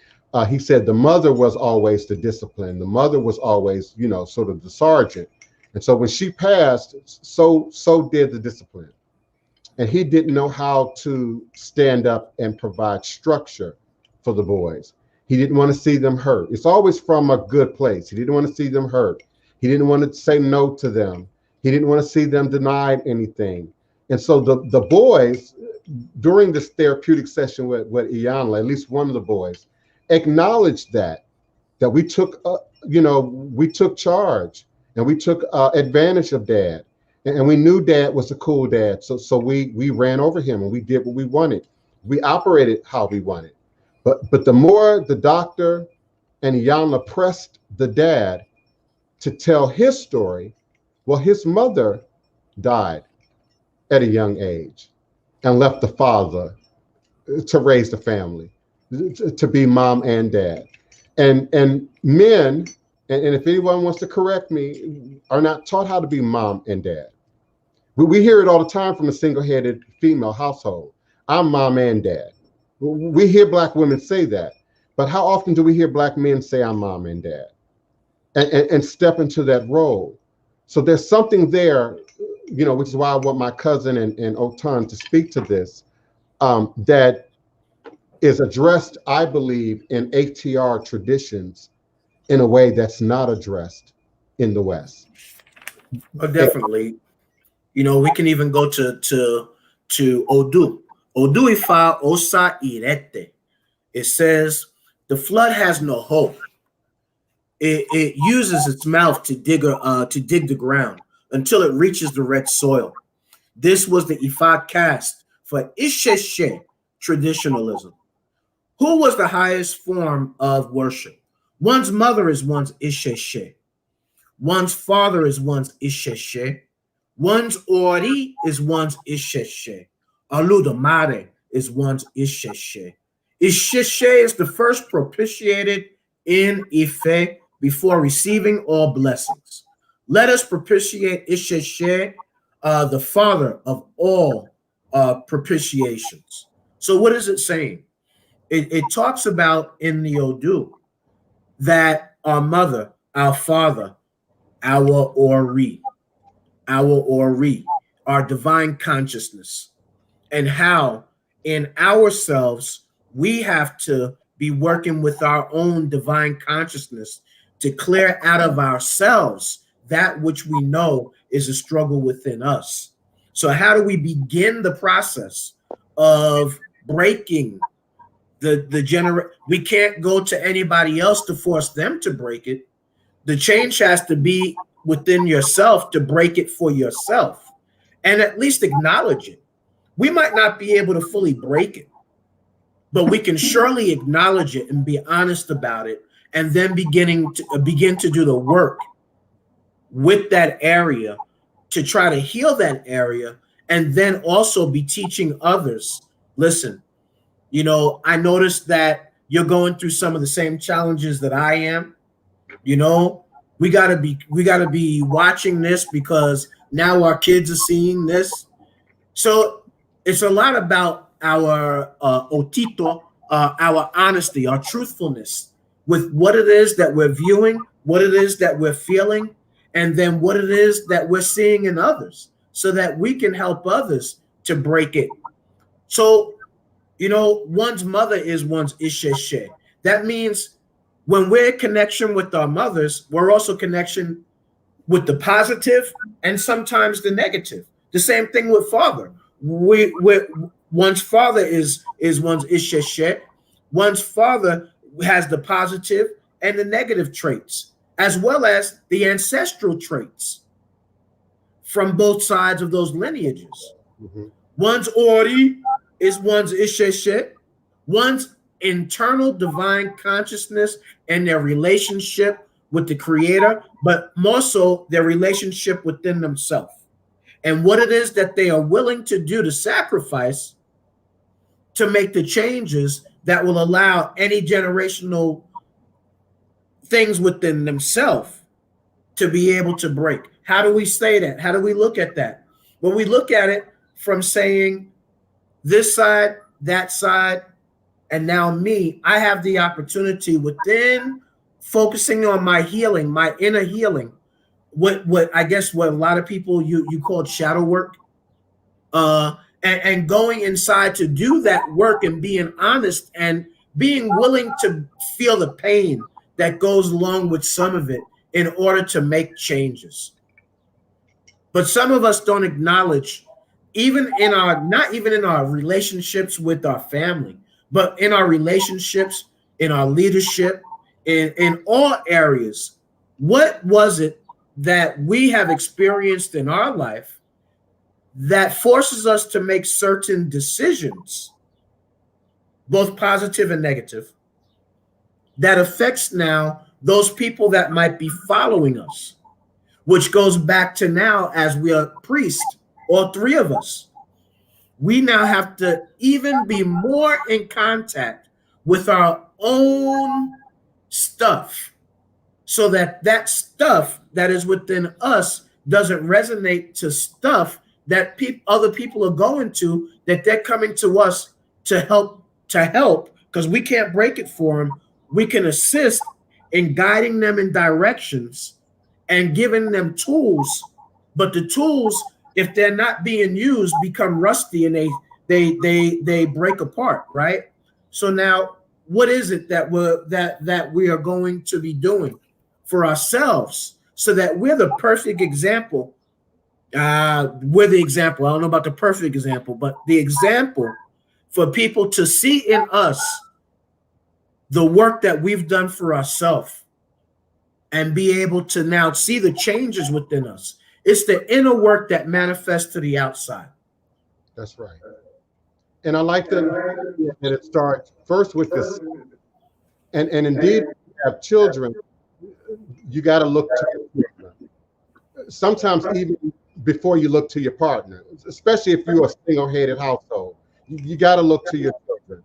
Speaker 1: He said the mother was always the discipline. The mother was always, sort of the sergeant. And so when she passed, so did the discipline. And he didn't know how to stand up and provide structure for the boys. He didn't want to see them hurt. It's always from a good place. He didn't want to see them hurt. He didn't want to say no to them. He didn't want to see them denied anything. And so the boys, during this therapeutic session with Iyanla, at least one of the boys, acknowledged that we took, we took charge, and we took advantage of Dad, and we knew Dad was a cool dad. So we ran over him, and we did what we wanted. We operated how we wanted. But the more the doctor and Iyanla pressed the dad to tell his story, well, his mother died at a young age and left the father to raise the family, to be mom and dad. And men, and if anyone wants to correct me, are not taught how to be mom and dad. We hear it all the time from a single-headed female household. I'm mom and dad. We hear Black women say that, but how often do we hear Black men say I'm mom and dad and step into that role? So there's something there, which is why I want my cousin and Otan to speak to this, that is addressed, I believe, in ATR traditions in a way that's not addressed in the West.
Speaker 2: Oh, definitely. We can even go to Odu. Odu ifa osa irete. It says the flood has no hope. It uses its mouth to dig the ground until it reaches the red soil. This was the Ifa caste for Isese traditionalism. Who was the highest form of worship? One's mother is one's Isese. One's father is one's Isese. One's Ori is one's Isese. Olodumare is one's Isese. Isese is the first propitiated in Ife before receiving all blessings. Let us propitiate Isese, the father of all propitiations. So what is it saying? It talks about in the Odu that our mother, our father, our Ori, our divine consciousness, and how in ourselves we have to be working with our own divine consciousness to clear out of ourselves that which we know is a struggle within us. So how do we begin the process of breaking we can't go to anybody else to force them to break it. The change has to be within yourself to break it for yourself and at least acknowledge it. We might not be able to fully break it, but we can surely acknowledge it and be honest about it, and then begin to do the work with that area to try to heal that area, and then also be teaching others. Listen, I noticed that you're going through some of the same challenges that I am. You know, we gotta be watching this because now our kids are seeing this. So it's a lot about our otito, our honesty, our truthfulness with what it is that we're viewing, what it is that we're feeling, and then what it is that we're seeing in others, so that we can help others to break it. So, you know, one's mother is one's Isese. That means when we're in connection with our mothers, we're also connection with the positive and sometimes the negative. The same thing with father. One's father is one's Isese. One's father has the positive and the negative traits, as well as the ancestral traits from both sides of those lineages.
Speaker 1: Mm-hmm.
Speaker 2: One's Ori is one's Isese. One's internal divine consciousness and their relationship with the creator, but more so their relationship within themselves and what it is that they are willing to do to sacrifice to make the changes that will allow any generational things within themselves to be able to break. How do we say that? How do we look at that? Well, we look at it from saying this side, that side, and now me. I have the opportunity within focusing on my healing, my inner healing, what I guess what a lot of people you call shadow work, and going inside to do that work and being honest and being willing to feel the pain that goes along with some of it in order to make changes. But some of us don't acknowledge, even in our, not even in our relationships with our family, but in our relationships, in our leadership, in all areas, what was it that we have experienced in our life that forces us to make certain decisions, both positive and negative, that affects now those people that might be following us, which goes back to now as we are priests, all three of us. We now have to even be more in contact with our own stuff, so that that stuff that is within us doesn't resonate to stuff that other people are going to, that they're coming to us to help, because we can't break it for them. We can assist in guiding them in directions and giving them tools, but the tools, if they're not being used, become rusty and they break apart, right? So now, what is it that we are going to be doing for ourselves so that we're the perfect example? We're the example. I don't know about the perfect example, but the example for people to see in us the work that we've done for ourselves and be able to now see the changes within us. It's the inner work that manifests to the outside.
Speaker 1: That's right. And I like that it starts first with this. And indeed, when you have children, you got to look to your children. Sometimes even before you look to your partner, especially if you're a single-headed household, you got to look to your children.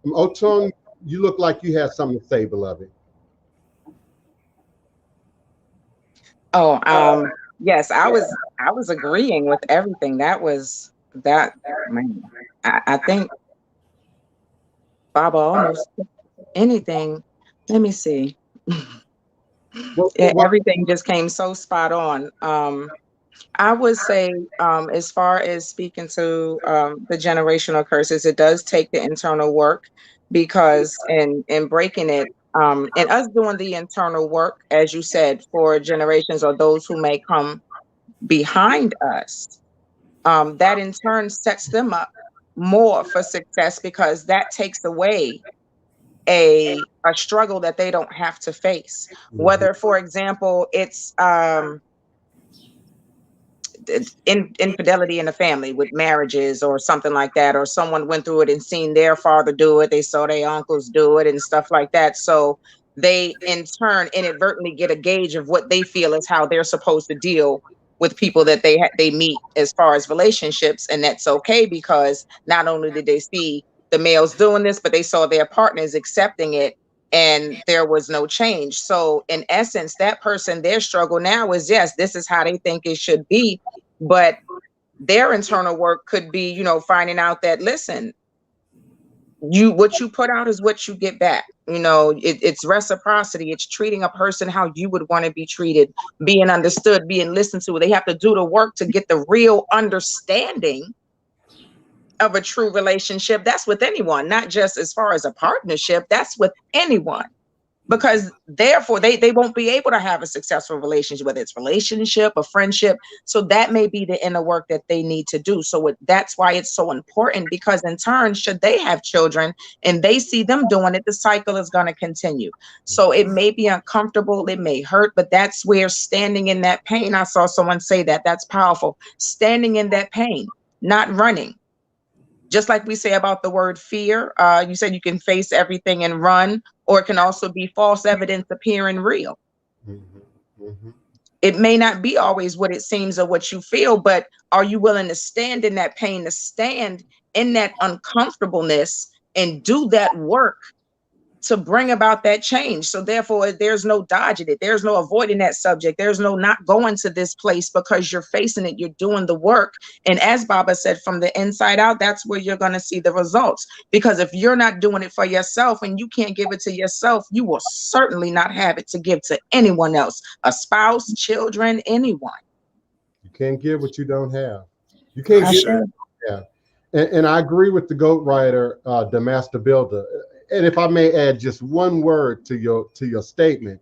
Speaker 1: Otun, you look like you had something to say, beloved.
Speaker 3: Oh, yes, I was agreeing with everything. That man. I think Baba almost anything. Let me see. Everything just came so spot on. I would say, as far as speaking to the generational curses, it does take the internal work, because in breaking it, and us doing the internal work, as you said, for generations or those who may come behind us, that in turn sets them up more for success, because that takes away a struggle that they don't have to face. Whether, for example, it's infidelity in the family with marriages or something like that, or someone went through it and seen their father do it, they saw their uncles do it and stuff like that. So they in turn inadvertently get a gauge of what they feel is how they're supposed to deal with people that they meet as far as relationships. And that's okay, because not only did they see the male's doing this, but they saw their partners accepting it and there was no change. So in essence, that person, their struggle now is, yes, this is how they think it should be. But their internal work could be, you know, finding out that, listen, what you put out is what you get back. You know, it's reciprocity. It's treating a person how you would want to be treated, being understood, being listened to. They have to do the work to get the real understanding of a true relationship. That's with anyone, not just as far as a partnership. That's with anyone, because therefore they won't be able to have a successful relationship, whether it's relationship or friendship. So that may be the inner work that they need to do. So that's why it's so important, because in turn, should they have children and they see them doing it, the cycle is going to continue. So it may be uncomfortable, it may hurt, but that's where standing in that pain, I saw someone say that's powerful. Standing in that pain, not running. Just like we say about the word fear, you said you can face everything and run, or it can also be false evidence appearing real.
Speaker 1: Mm-hmm. Mm-hmm.
Speaker 3: It may not be always what it seems or what you feel, but are you willing to stand in that pain, to stand in that uncomfortableness and do that work to bring about that change? So therefore, there's no dodging it. There's no avoiding that subject. There's no not going to this place, because you're facing it. You're doing the work. And as Baba said, from the inside out, that's where you're going to see the results. Because if you're not doing it for yourself and you can't give it to yourself, you will certainly not have it to give to anyone else, a spouse, children, anyone.
Speaker 1: You can't give what you don't have. You can't give what you have. And I agree with the GOAT writer, the Master Builder. And if I may add just one word to your statement,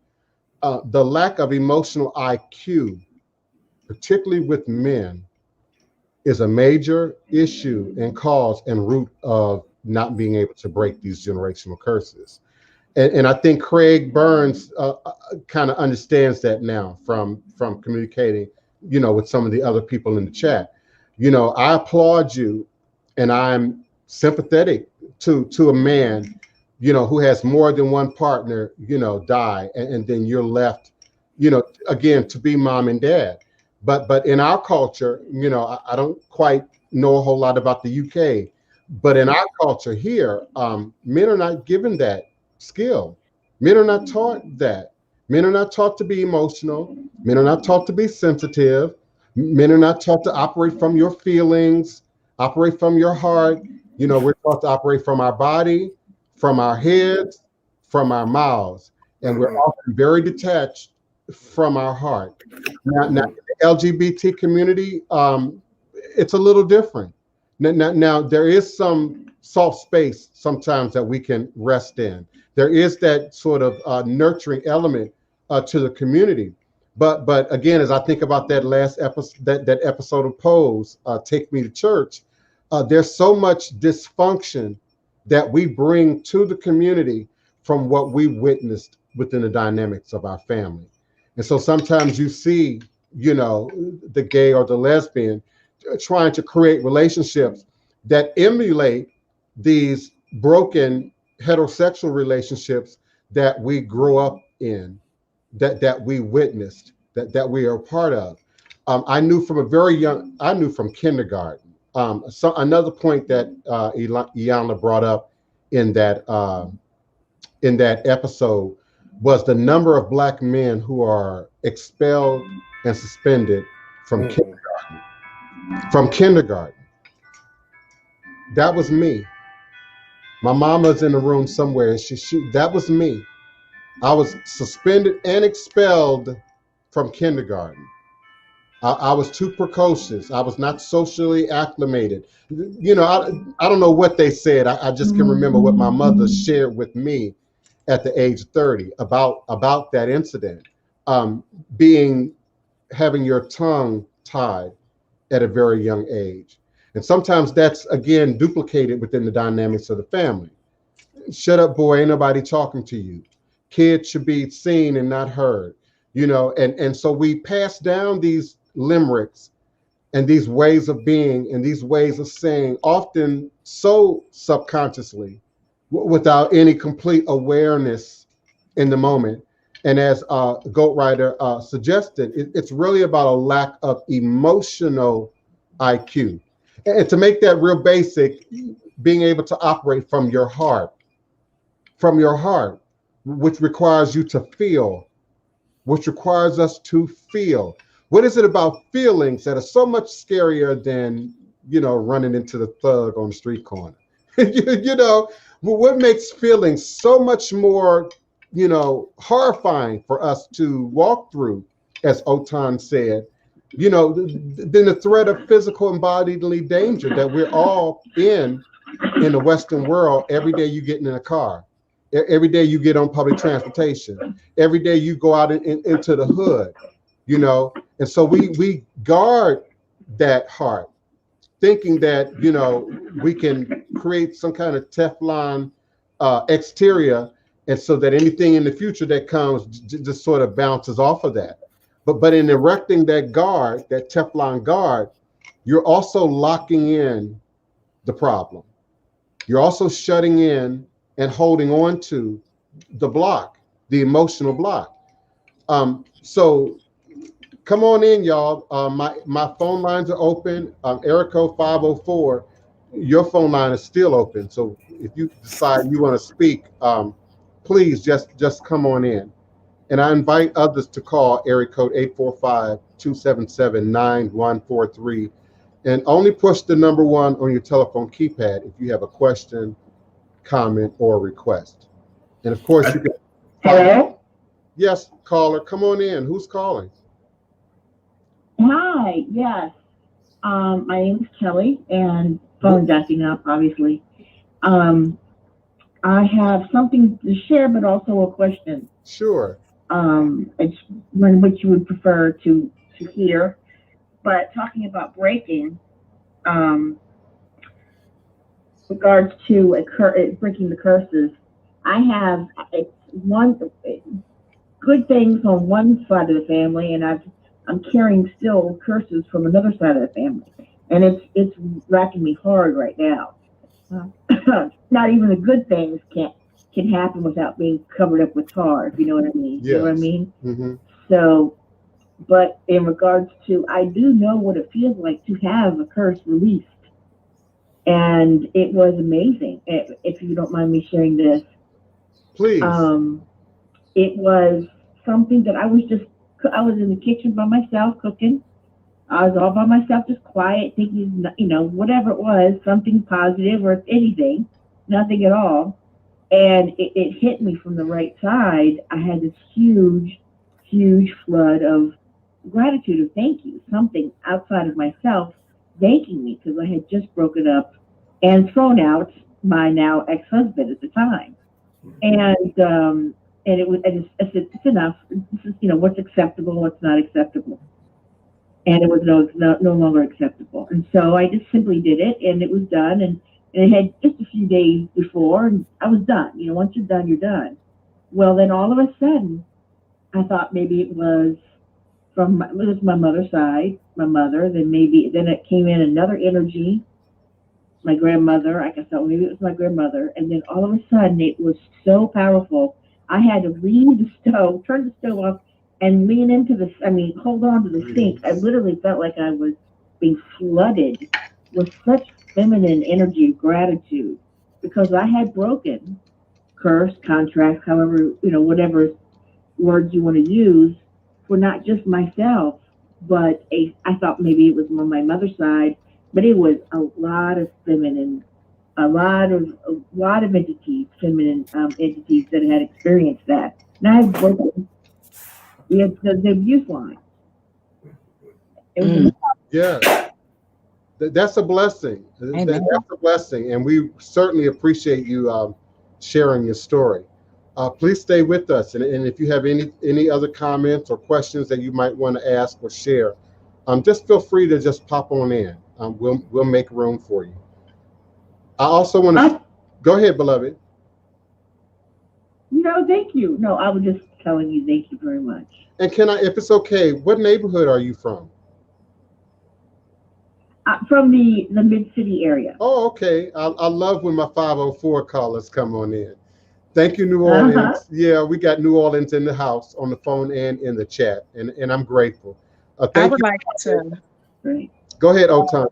Speaker 1: the lack of emotional IQ, particularly with men, is a major issue and cause and root of not being able to break these generational curses. And I think Craig Burns kind of understands that now from communicating, you know, with some of the other people in the chat. You know, I applaud you, and I'm sympathetic to a man, you know, who has more than one partner, you know, die, and then you're left, you know, again, to be mom and dad. But in our culture, you know, I don't quite know a whole lot about the UK, but in our culture here, men are not given that skill. Men are not taught that. Men are not taught to be emotional. Men are not taught to be sensitive. Men are not taught to operate from your feelings, operate from your heart. You know, we're taught to operate from our body, from our heads, from our mouths, and we're often very detached from our heart. Now in the LGBT community, it's a little different. Now there is some soft space sometimes that we can rest in. There is that sort of nurturing element to the community. But again, as I think about that last episode, that episode of Pose, Take Me to Church, there's so much dysfunction that we bring to the community from what we witnessed within the dynamics of our family. And so sometimes you see, you know, the gay or the lesbian trying to create relationships that emulate these broken heterosexual relationships that we grew up in, that we witnessed, that we are a part of. I knew from kindergarten. So another point that Iyanla brought up in that episode was the number of Black men who are expelled and suspended from kindergarten. From kindergarten. That was me. My mama's in the room somewhere. That was me. I was suspended and expelled from kindergarten. I was too precocious. I was not socially acclimated. You know, I don't know what they said. I just can remember what my mother shared with me at the age of 30 about that incident, having your tongue tied at a very young age. And sometimes that's, again, duplicated within the dynamics of the family. Shut up, boy, ain't nobody talking to you. Kids should be seen and not heard, you know, and so we pass down these limericks and these ways of being and these ways of saying, often so subconsciously, without any complete awareness in the moment. And as GOAT writer suggested, it's really about a lack of emotional IQ. And to make that real basic, being able to operate from your heart, which requires you to feel, which requires us to feel. What is it about feelings that are so much scarier than, running into the thug on the street corner? What makes feelings so much more, horrifying for us to walk through, as Otan said, than the threat of physical and bodily danger that we're all in the Western world. Every day you get in a car, every day you get on public transportation, every day you go out into the hood, and so we guard that heart, thinking that we can create some kind of Teflon exterior, and so that anything in the future that comes just sort of bounces off of that. But in erecting that guard, that Teflon guard, you're also locking in the problem. You're also shutting in and holding on to the block, the emotional block. So come on in, y'all. My phone lines are open. Area code 504. Your phone line is still open. So if you decide you want to speak, please just come on in. And I invite others to call area code 845-277-9143. And only push the number 1 on your telephone keypad if you have a question, comment, or request. And of course, you can.
Speaker 4: Hello?
Speaker 1: Yes, caller, come on in. Who's calling?
Speaker 4: Hi, yes. My name is Kelly, and phone's acting up, obviously. I have something to share, but also a question.
Speaker 1: Sure.
Speaker 4: It's one which you would prefer to hear. But talking about breaking, regards to breaking the curses, I have good things on one side of the family, and I'm carrying still curses from another side of the family, and it's racking me hard right now. Not even the good things can happen without being covered up with tar, if you know what I mean.
Speaker 1: Yes.
Speaker 4: You know what I mean?
Speaker 1: Mm-hmm.
Speaker 4: So, but in regards to, I do know what it feels like to have a curse released. And it was amazing. If you don't mind me sharing this.
Speaker 1: Please.
Speaker 4: It was something that I was in the kitchen by myself cooking. I was all by myself, just quiet, thinking, whatever it was, something positive or anything, nothing at all. And it hit me from the right side. I had this huge, huge flood of gratitude, of thank you, something outside of myself thanking me, because I had just broken up and thrown out my now ex-husband at the time. And it was, I said, it's enough. This is, what's acceptable, what's not acceptable. And it was no longer acceptable. And so I just simply did it, and it was done. And it had just a few days before, and I was done. Once you're done, you're done. Well, then all of a sudden, I thought maybe it was my mother's side, my mother. Then it came in another energy, my grandmother. I thought maybe it was my grandmother. And then all of a sudden, it was so powerful. I had to leave the stove, turn the stove off, and lean into hold on to the sink. I literally felt like I was being flooded with such feminine energy of gratitude, because I had broken curse, contracts, however, whatever words you want to use, for not just myself, but I thought maybe it was on my mother's side, but it was a lot of feminine, a lot of entities, feminine entities that had experienced that. And I had broken the abuse line.
Speaker 1: Yeah. That's a blessing. That's a blessing, and we certainly appreciate you sharing your story. Please stay with us, and if you have any other comments or questions that you might want to ask or share, just feel free to just pop on in. We'll make room for you. I also want to go ahead, beloved.
Speaker 4: No, thank you. No, I was just telling you thank you very much.
Speaker 1: And can I, if it's okay, what neighborhood are you from?
Speaker 4: From the Mid-City area.
Speaker 1: Oh, okay. I love when my 504 callers come on in. Thank you, New Orleans. Yeah, we got New Orleans in the house, on the phone and in the chat, and I'm grateful.
Speaker 3: I would like to.
Speaker 4: Great.
Speaker 1: Go ahead, Otan.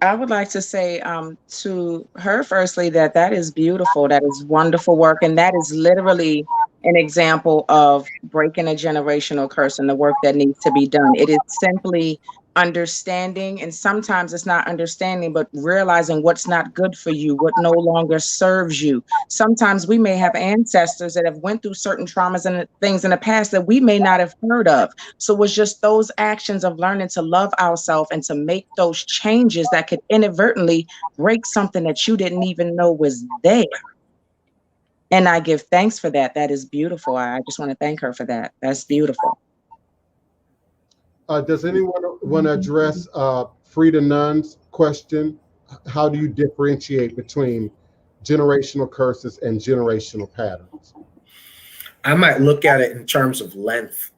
Speaker 3: I would like to say to her, firstly, that is beautiful. That is wonderful work. And that is literally an example of breaking a generational curse and the work that needs to be done. It is simply understanding. And sometimes it's not understanding, but realizing what's not good for you, what no longer serves you. Sometimes we may have ancestors that have went through certain traumas and things in the past that we may not have heard of. So it's just those actions of learning to love ourselves and to make those changes that could inadvertently break something that you didn't even know was there. And I give thanks for that. That is beautiful. I just want to thank her for that. That's beautiful.
Speaker 1: Does anyone want to address Frida Nunn's question? How do you differentiate between generational curses and generational patterns?
Speaker 2: I might look at it in terms of length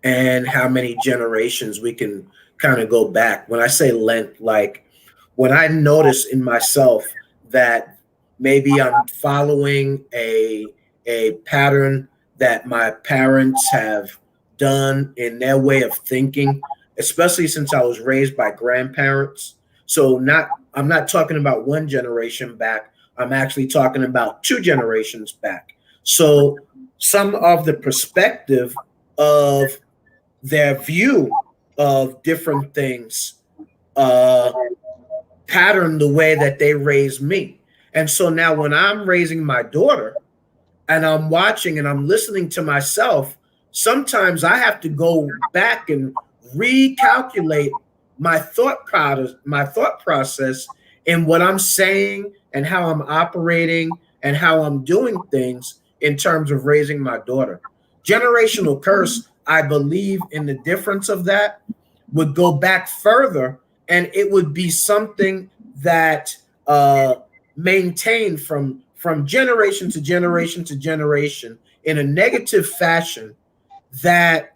Speaker 2: and how many generations we can kind of go back. When I say length, like when I notice in myself that maybe I'm following a pattern that my parents have done in their way of thinking, especially since I was raised by grandparents. So I'm not talking about one generation back. I'm actually talking about 2 generations back. So some of the perspective of their view of different things pattern the way that they raised me. And so now when I'm raising my daughter and I'm watching and I'm listening to myself, sometimes I have to go back and recalculate my thought process in what I'm saying and how I'm operating and how I'm doing things in terms of raising my daughter. Generational curse, I believe in the difference of that, would go back further, and it would be something that maintained from generation to generation to generation in a negative fashion, that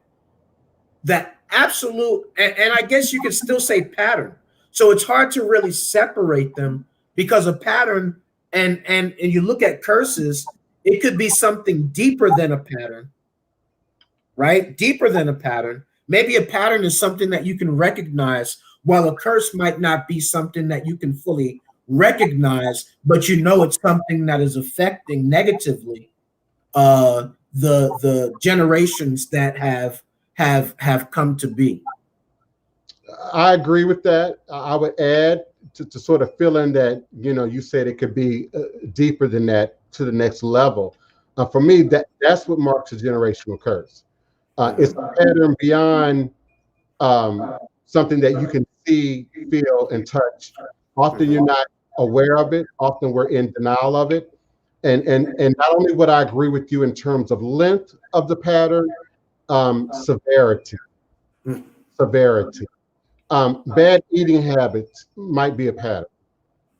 Speaker 2: absolute, and I guess you could still say pattern. So it's hard to really separate them, because a pattern and you look at curses, it could be something deeper than a pattern, right? Deeper than a pattern. Maybe a pattern is something that you can recognize, while a curse might not be something that you can fully recognize, but you know it's something that is affecting negatively the generations that have come to be.
Speaker 1: I agree with that. I would add to sort of fill in that, you said it could be deeper than that, to the next level. For me, that's what marks a generational curse. It's a pattern beyond something that you can see, feel, and touch. Often you're not aware of it. Often we're in denial of it. And not only would I agree with you in terms of length of the pattern, severity. Bad eating habits might be a pattern.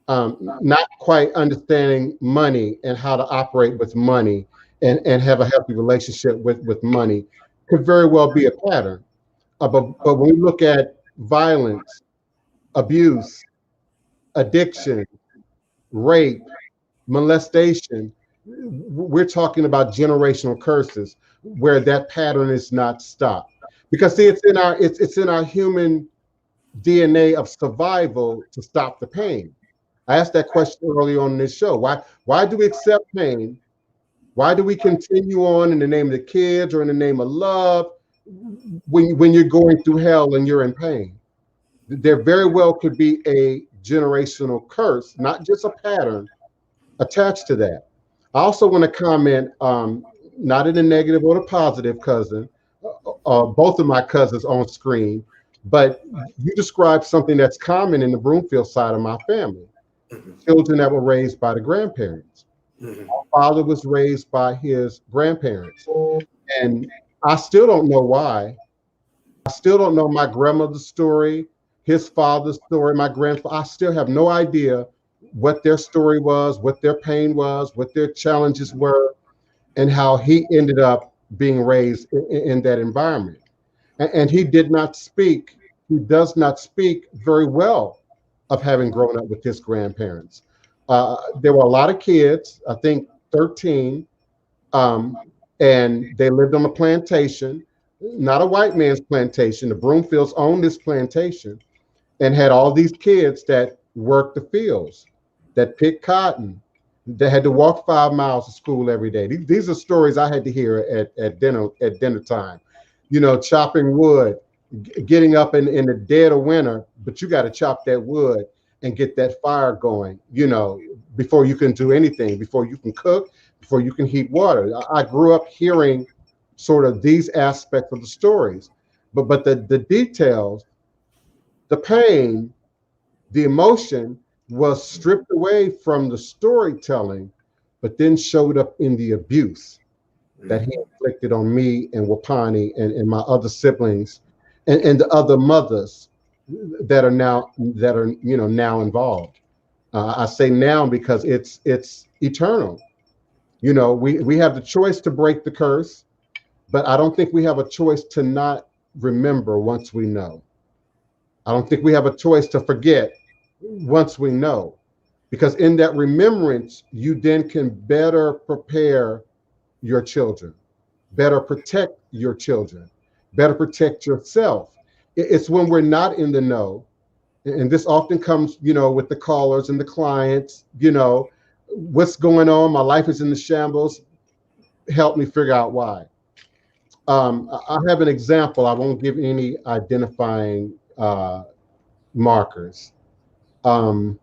Speaker 1: Not quite understanding money and how to operate with money and have a healthy relationship with money could very well be a pattern. But when we look at violence, abuse, addiction, rape, molestation, we're talking about generational curses where that pattern is not stopped. Because see, it's in our human DNA of survival to stop the pain. I asked that question early on in this show. Why do we accept pain? Why do we continue on in the name of the kids or in the name of love when you're going through hell and you're in pain? There very well could be a generational curse, not just a pattern, attached to that. I also want to comment, not in a negative or the positive, cousin, both of my cousins on screen, but you described something that's common in the Broomfield side of my family. Children that were raised by the grandparents. My father was raised by his grandparents. And I still don't know why. I still don't know my grandmother's story, his father's story, my grandfather. I still have no idea what their story was, what their pain was, what their challenges were, and how he ended up being raised in that environment. And he did not speak, he does not speak very well of having grown up with his grandparents. There were a lot of kids, I think 13, and they lived on a plantation, not a white man's plantation. The Broomfields owned this plantation and had all these kids that worked the fields, that picked cotton, that had to walk 5 miles to school every day. These are stories I had to hear at dinner time. You know, chopping wood, getting up in the dead of winter, but you got to chop that wood and get that fire going, you know, before you can do anything, before you can cook, before you can heat water. I grew up hearing sort of these aspects of the stories, but the details, the pain, the emotion was stripped away from the storytelling, but then showed up in the abuse that he inflicted on me and Wapani and my other siblings and the other mothers that are now involved. I say now because it's eternal. You know, we have the choice to break the curse, but I don't think we have a choice to not remember once we know. I don't think we have a choice to forget once we know, because in that remembrance, you then can better prepare your children, better protect your children, better protect yourself. It's when we're not in the know, and this often comes, you know, with the callers and the clients, you know, what's going on? My life is in the shambles. Help me figure out why. I have an example. I won't give any identifying markers. The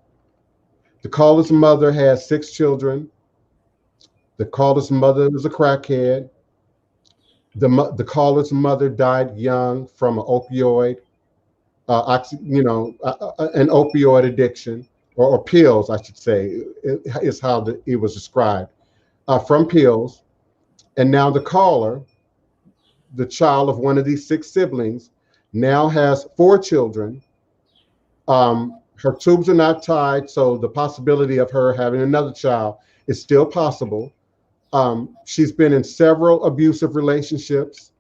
Speaker 1: caller's mother has 6 children. The caller's mother is a crackhead. The caller's mother died young from an opioid, an opioid addiction, or pills, I should say, is how it was described, from pills. And now the caller, the child of one of these 6 siblings, now has 4 children. Her tubes are not tied, so the possibility of her having another child is still possible. She's been in several abusive relationships.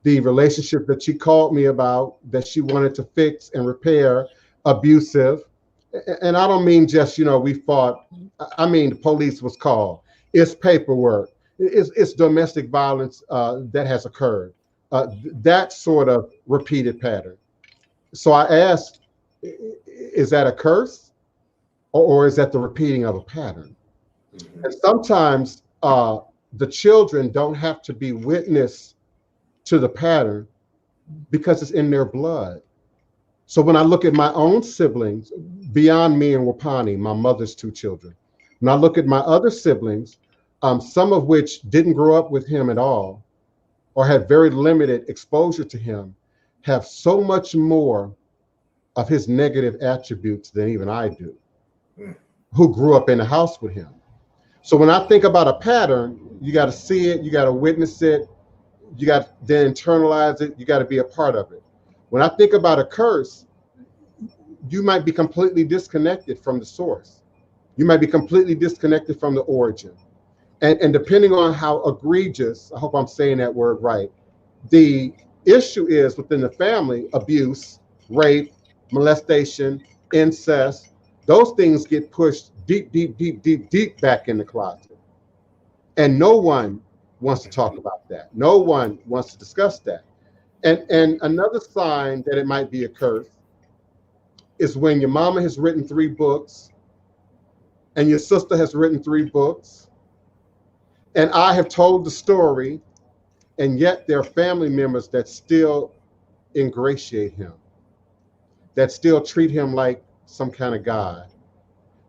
Speaker 1: The relationship that she called me about, that she wanted to fix and repair, abusive. And I don't mean just, you know, we fought. I mean, the police was called. It's paperwork. It's domestic violence that has occurred. That sort of repeated pattern. So I asked, is that a curse, or is that the repeating of a pattern? And sometimes the children don't have to be witness to the pattern because it's in their blood. So when I look at my own siblings, beyond me and Wapani, my mother's 2 children, when I look at my other siblings, some of which didn't grow up with him at all, or had very limited exposure to him, have so much more of his negative attributes than even I do, who grew up in the house with him. So when I think about a pattern, you got to see it, you got to witness it, you got to then internalize it, you got to be a part of it. When I think about a curse, you might be completely disconnected from the source. You might be completely disconnected from the origin. And depending on how egregious, I hope I'm saying that word right, the issue is within the family: abuse, rape, molestation, incest. Those things get pushed deep back in the closet. And no one wants to talk about that. No one wants to discuss that. And another sign that it might be a curse is when your mama has written 3 books and your sister has written 3 books, and I have told the story, and yet there are family members that still ingratiate him, that still treat him like some kind of god,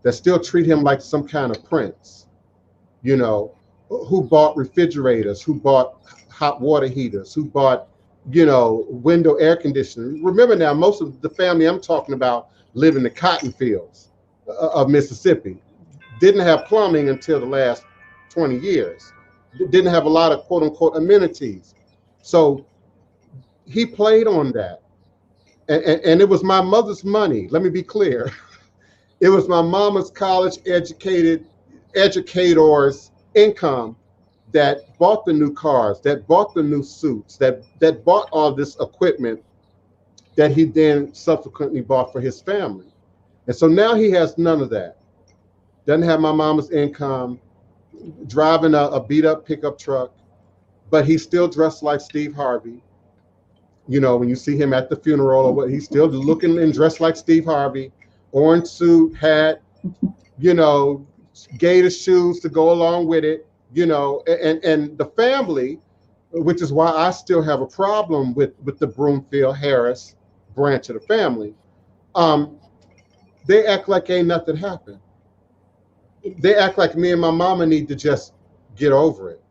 Speaker 1: that still treat him like some kind of prince, you know, who bought refrigerators, who bought hot water heaters, who bought, you know, window air conditioners. Remember now, most of the family I'm talking about live in the cotton fields of Mississippi. Didn't have plumbing until the last 20 years. Didn't have a lot of quote unquote amenities. So he played on that. And it was my mother's money. Let me be clear. It was my mama's college educator's income that bought the new cars, that bought the new suits, that bought all this equipment that he then subsequently bought for his family. And so now he has none of that. Doesn't have my mama's income, driving a beat up pickup truck, but he's still dressed like Steve Harvey. You know, when you see him at the funeral or what, he's still looking and dressed like Steve Harvey, orange suit, hat, you know, gator shoes to go along with it, you know, and the family, which is why I still have a problem with the Broomfield Harris branch of the family. They act like ain't nothing happened. They act like me and my mama need to just get over it.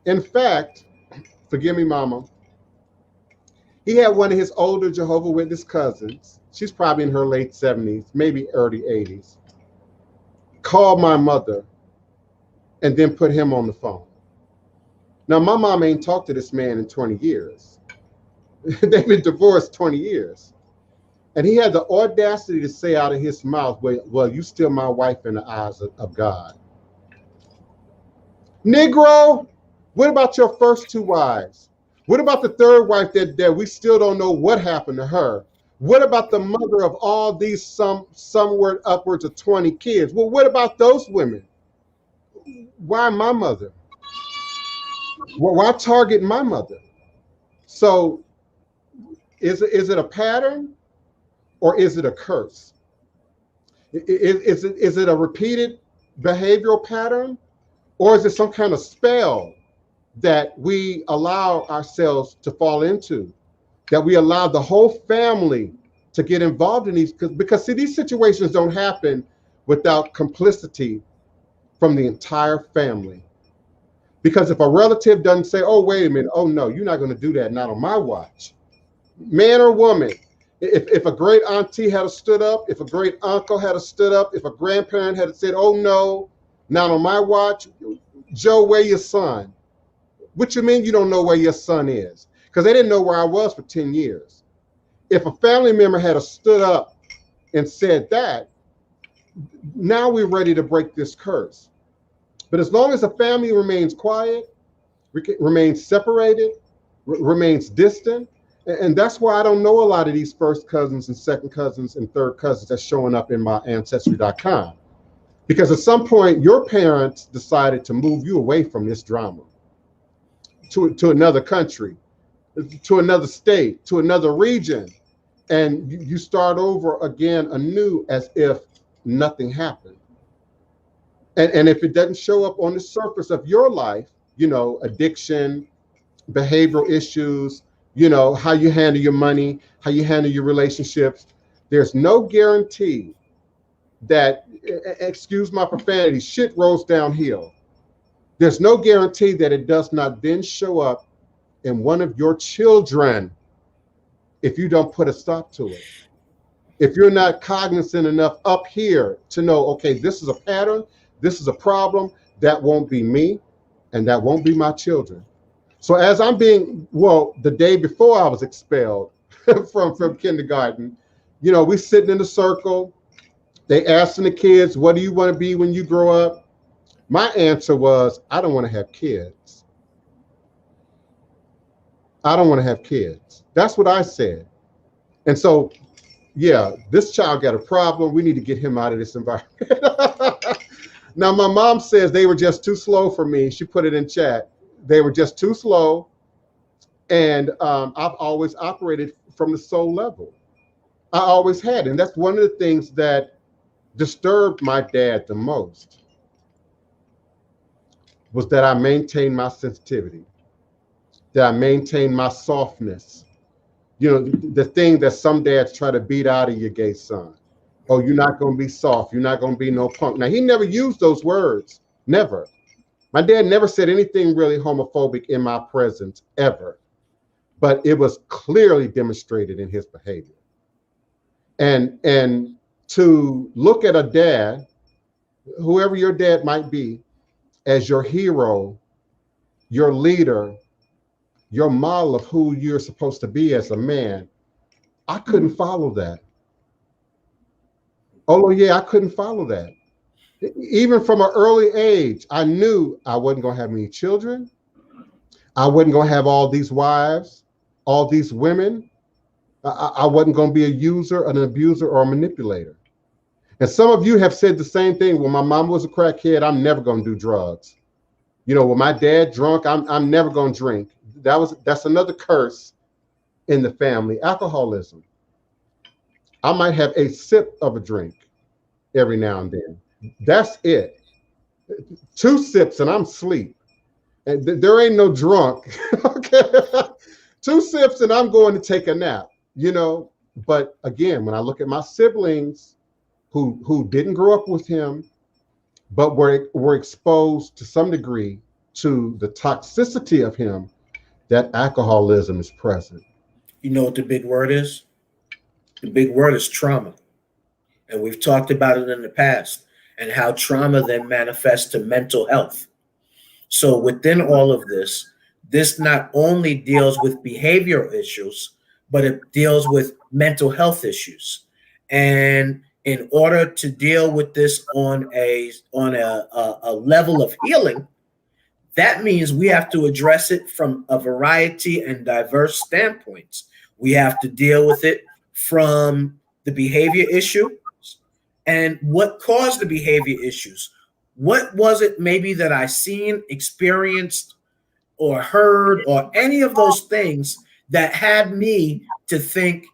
Speaker 1: In fact, forgive me, mama, he had one of his older Jehovah's Witness cousins, she's probably in her late 70s, maybe early 80s, called my mother and then put him on the phone. Now, my mom ain't talked to this man in 20 years. They've been divorced 20 years. And he had the audacity to say out of his mouth, well, you still my wife in the eyes of God. Negro, what about your first two wives? What about the third wife that we still don't know what happened to her? What about the mother of all these somewhere upwards of 20 kids? Well, what about those women? Why my mother? Well, why target my mother? So is it a pattern or is it a curse? Is it a repeated behavioral pattern, or is it some kind of spell that we allow ourselves to fall into, that we allow the whole family to get involved in these? Because see, these situations don't happen without complicity from the entire family. Because if a relative doesn't say, oh, wait a minute, oh no, you're not going to do that, not on my watch. Man or woman, if a great auntie had stood up, if a great uncle had stood up, if a grandparent had said, oh no, not on my watch, Joe, where your son? What you mean you don't know where your son is? Because they didn't know where I was for 10 years. If a family member had stood up and said that, now we're ready to break this curse. But as long as the family remains quiet, remains separated, remains distant, and that's why I don't know a lot of these first cousins and second cousins and third cousins that's showing up in my Ancestry.com. Because at some point, your parents decided to move you away from this drama to another country, to another state, to another region, and you start over again anew as if nothing happened. And if it doesn't show up on the surface of your life, you know, addiction, behavioral issues, you know, how you handle your money, how you handle your relationships, there's no guarantee that, excuse my profanity, shit rolls downhill. There's no guarantee that it does not then show up in one of your children if you don't put a stop to it. If you're not cognizant enough up here to know, okay, this is a pattern, this is a problem, that won't be me, and that won't be my children. So as I'm being, well, the day before I was expelled from kindergarten, you know, we sitting in a circle, they asking the kids, what do you want to be when you grow up? My answer was, I don't want to have kids. I don't want to have kids. That's what I said. And so, yeah, this child got a problem. We need to get him out of this environment. Now, my mom says they were just too slow for me. She put it in chat. They were just too slow. And I've always operated from the soul level. I always had. And that's one of the things that disturbed my dad the most, was that I maintained my sensitivity, that I maintained my softness. You know, the thing that some dads try to beat out of your gay son. Oh, you're not going to be soft. You're not going to be no punk. Now, he never used those words. Never. My dad never said anything really homophobic in my presence, ever. But it was clearly demonstrated in his behavior. And to look at a dad, whoever your dad might be, as your hero, your leader, your model of who you're supposed to be as a man, I couldn't follow that. Oloye, I couldn't follow that. Even from an early age, I knew I wasn't going to have many children. I wasn't going to have all these wives, all these women. I wasn't going to be a user, an abuser, or a manipulator. And some of you have said the same thing. Well, my mom was a crackhead, I'm never going to do drugs. You know, when my dad drunk, I'm never going to drink. That's another curse in the family, alcoholism. I might have a sip of a drink every now and then. That's it. 2 sips and I'm asleep. And there ain't no drunk. Okay. 2 sips and I'm going to take a nap, you know. But again, when I look at my siblings who didn't grow up with him, but were exposed to some degree to the toxicity of him, that alcoholism is present.
Speaker 2: You know what the big word is? The big word is trauma. And we've talked about it in the past, and how trauma then manifests to mental health. So within all of this, this not only deals with behavioral issues, but it deals with mental health issues. And in order to deal with this on a level of healing, that means we have to address it from a variety and diverse standpoints. We have to deal with it from the behavior issue and what caused the behavior issues. What was it maybe that I seen, experienced, or heard, or any of those things that had me to think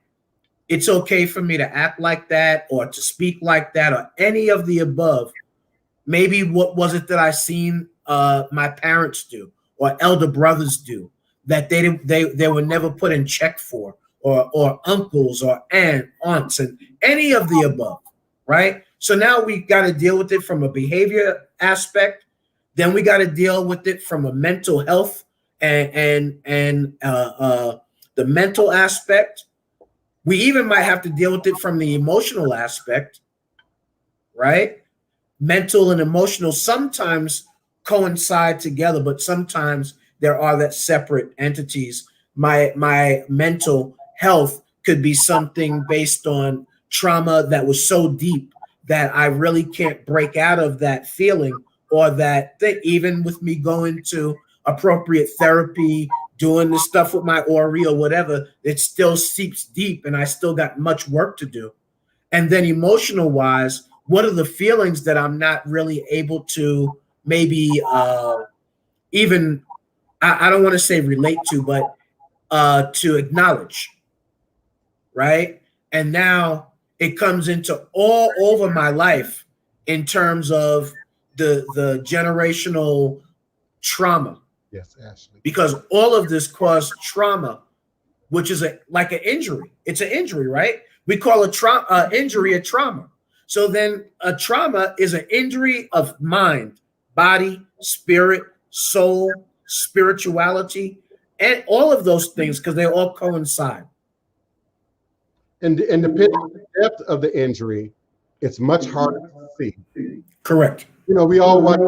Speaker 2: it's okay for me to act like that or to speak like that or any of the above? Maybe what was it that I seen my parents do or elder brothers do that they were never put in check for, or uncles or aunts and any of the above, right? So now we got to deal with it from a behavior aspect. Then we got to deal with it from a mental health and the mental aspect. We even might have to deal with it from the emotional aspect, right? Mental and emotional sometimes coincide together, but sometimes there are that separate entities. My mental health could be something based on trauma that was so deep that I really can't break out of that feeling, or that thing. Even with me going to appropriate therapy, doing the stuff with my Ori or whatever, it still seeps deep and I still got much work to do. And then emotional wise, what are the feelings that I'm not really able to maybe even, I don't want to say relate to, but to acknowledge, right? And now it comes into all over my life in terms of the generational trauma.
Speaker 1: Yes, Ashley.
Speaker 2: Because all of this caused trauma, which is like an injury. It's an injury, right? We call a injury a trauma. So then a trauma is an injury of mind, body, spirit, soul, spirituality, and all of those things, because they all coincide.
Speaker 1: And depending on the depth of the injury, it's much harder to see.
Speaker 2: Correct.
Speaker 1: You know, we all watch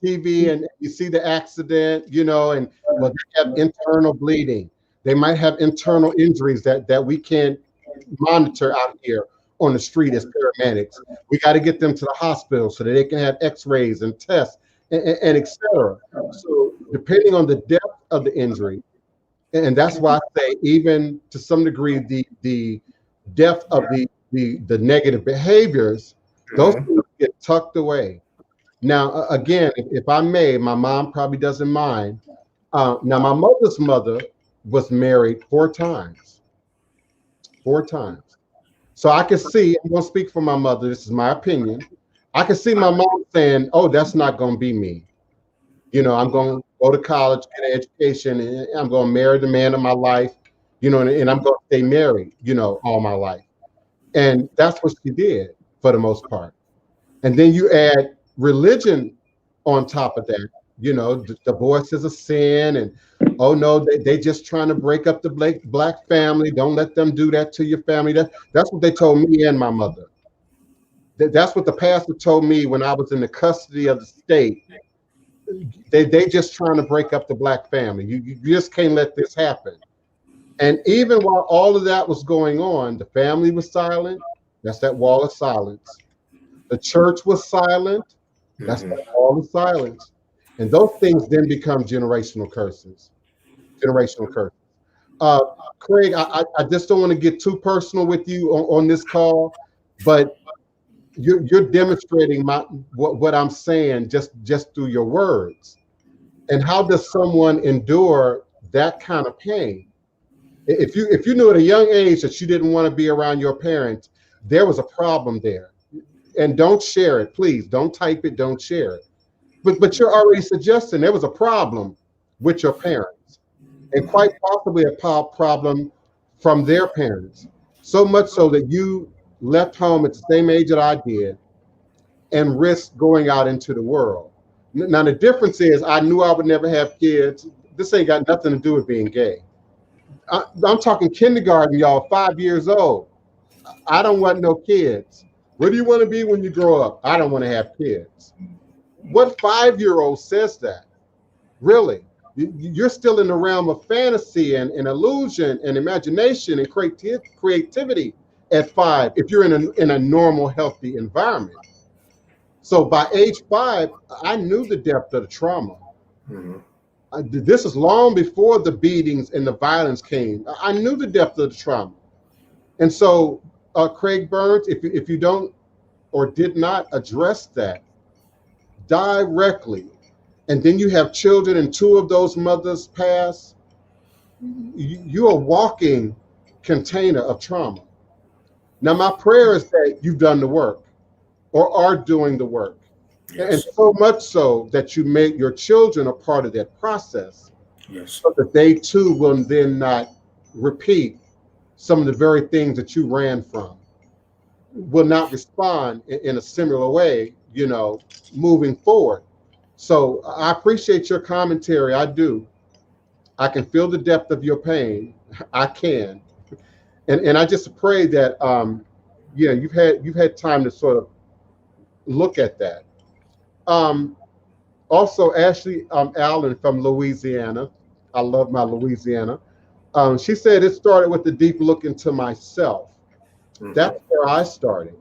Speaker 1: TV and you see the accident, you know, and well, they have internal bleeding. They might have internal injuries that we can't monitor out here on the street as paramedics. We got to get them to the hospital so that they can have x-rays and tests and et cetera. So depending on the depth of the injury, and that's why I say even to some degree the depth of the negative behaviors, those things get tucked away. Now, again, if I may, my mom probably doesn't mind. Now, my mother's mother was married 4 times. 4 times. So I can see, I'm going to speak for my mother, this is my opinion. I can see my mom saying, oh, that's not going to be me. You know, I'm going to go to college, get an education, and I'm going to marry the man of my life, you know, and I'm going to stay married, you know, all my life. And that's what she did for the most part. And then you add religion on top of that, you know, divorce is a sin, and oh no, they just trying to break up the black family. Don't let them do that to your family. That's what they told me and my mother. That's what the pastor told me when I was in the custody of the state. They just trying to break up the black family. You just can't let this happen. And even while all of that was going on, the family was silent. That's that wall of silence. The church was silent. That's that wall of silence. And those things then become generational curses. Generational curses. Craig, I just don't want to get too personal with you on this call, but you're demonstrating what I'm saying just through your words. And how does someone endure that kind of pain? If you knew at a young age that you didn't want to be around your parents, there was a problem there. And don't share it, please. Don't type it, don't share it. But you're already suggesting there was a problem with your parents, and quite possibly a problem from their parents. So much so that you left home at the same age that I did and risked going out into the world. Now, the difference is I knew I would never have kids. This ain't got nothing to do with being gay. I'm talking kindergarten, y'all, 5 years old. I don't want no kids. What do you want to be when you grow up? I don't want to have kids. What 5-year-old says that? Really? You're still in the realm of fantasy and illusion and imagination and creativity at 5 if you're in a normal, healthy environment. So by age 5, I knew the depth of the trauma. Mm-hmm. This is long before the beatings and the violence came. I knew the depth of the trauma. And so, Craig Burns, if you don't or did not address that directly, and then you have children and 2 of those mothers pass, you're a walking container of trauma. Now, my prayer is that you've done the work or are doing the work. Yes. And so much so that you make your children a part of that process. Yes. So that they too will then not repeat some of the very things that you ran from, will not respond in a similar way, moving forward. So I appreciate your commentary. I do. I can feel the depth of your pain. I can. And I just pray that, you've had time to sort of look at that. Also, Ashley Allen from Louisiana. I love my Louisiana. She said it started with a deep look into myself. Mm-hmm. That's where I started.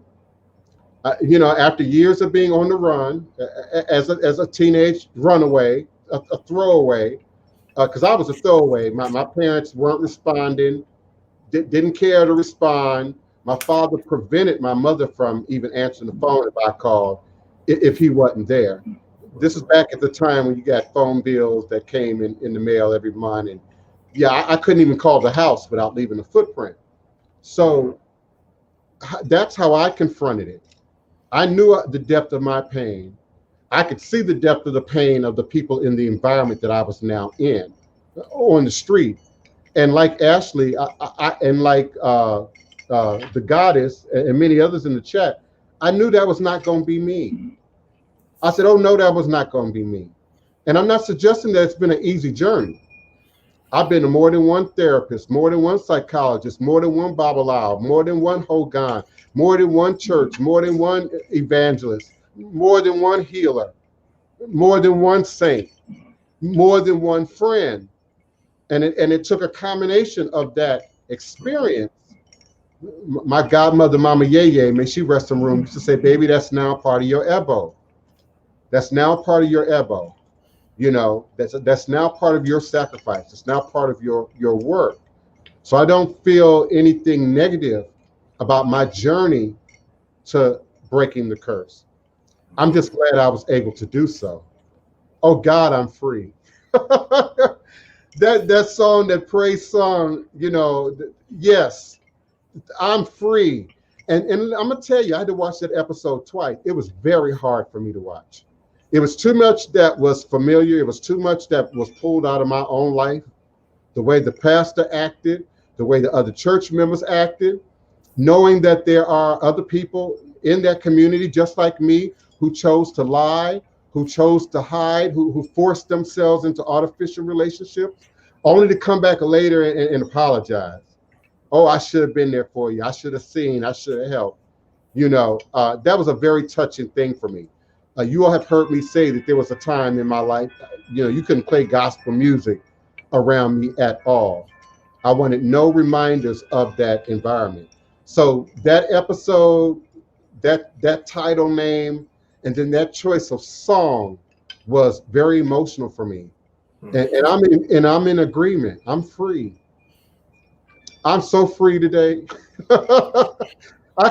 Speaker 1: After years of being on the run, as a teenage runaway, a throwaway, because I was a throwaway. My parents weren't responding, didn't care to respond. My father prevented my mother from even answering the phone if I called, if he wasn't there. This is back at the time when you got phone bills that came in the mail every month. And yeah, I couldn't even call the house without leaving a footprint. So that's how I confronted it. I knew the depth of my pain. I could see the depth of the pain of the people in the environment that I was now in, on the street. And like Ashley, and like the goddess and many others in the chat, I knew that was not going to be me. I said, oh no, that was not going to be me. And I'm not suggesting that it's been an easy journey. I've been to more than one therapist, more than one psychologist, more than one Babalawo, more than one Hogan, more than one church, more than one evangelist, more than one healer, more than one saint, more than one friend. And it took a combination of that experience. My godmother, Mama Yeye, may she rest in room, used to say, baby, that's now part of your Ebo. That's now part of your Ebo. That's now part of your sacrifice. It's now part of your work. So I don't feel anything negative about my journey to breaking the curse. I'm just glad I was able to do so. Oh God, I'm free. that song, that praise song, yes, I'm free. And I'm gonna tell you, I had to watch that episode twice. It was very hard for me to watch. It was too much that was familiar. It was too much that was pulled out of my own life. The way the pastor acted, the way the other church members acted, knowing that there are other people in that community just like me who chose to lie, who chose to hide, who forced themselves into artificial relationships, only to come back later and apologize. Oh, I should have been there for you. I should have seen. I should have helped. That was a very touching thing for me. You all have heard me say that there was a time in my life, you couldn't play gospel music around me at all. I wanted no reminders of that environment. So that episode, that title name, and then that choice of song was very emotional for me. And I'm in agreement. I'm free. I'm so free today.
Speaker 2: I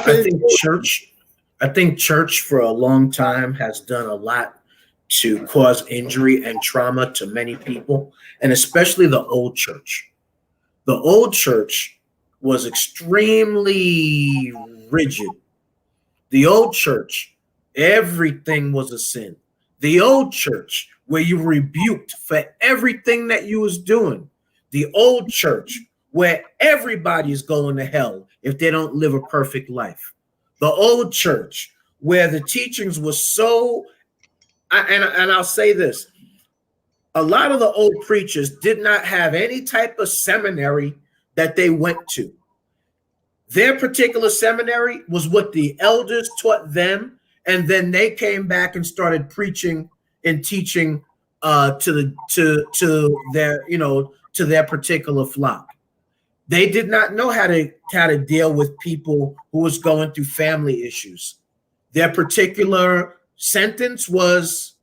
Speaker 2: think church for a long time has done a lot to cause injury and trauma to many people, and especially the old church. The old church was extremely rigid. The old church, everything was a sin. The old church, where you rebuked for everything that you was doing. The old church, where everybody is going to hell if they don't live a perfect life. The old church, where the teachings were so, and I'll say this, a lot of the old preachers did not have any type of seminary that they went to. Their particular seminary was what the elders taught them, and then they came back and started preaching and teaching to their, you know, to their particular flock. They did not know how to deal with people who was going through family issues. Their particular sentence was,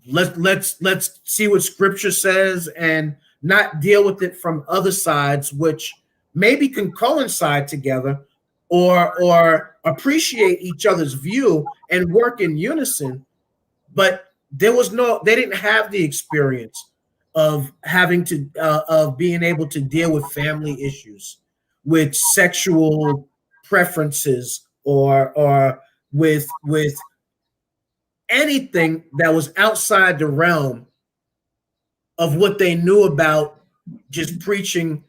Speaker 2: let's see what scripture says and not deal with it from other sides, which maybe can coincide together or appreciate each other's view and work in unison. But they didn't have the experience of having to of being able to deal with family issues, with sexual preferences, or with anything that was outside the realm of what they knew about just preaching,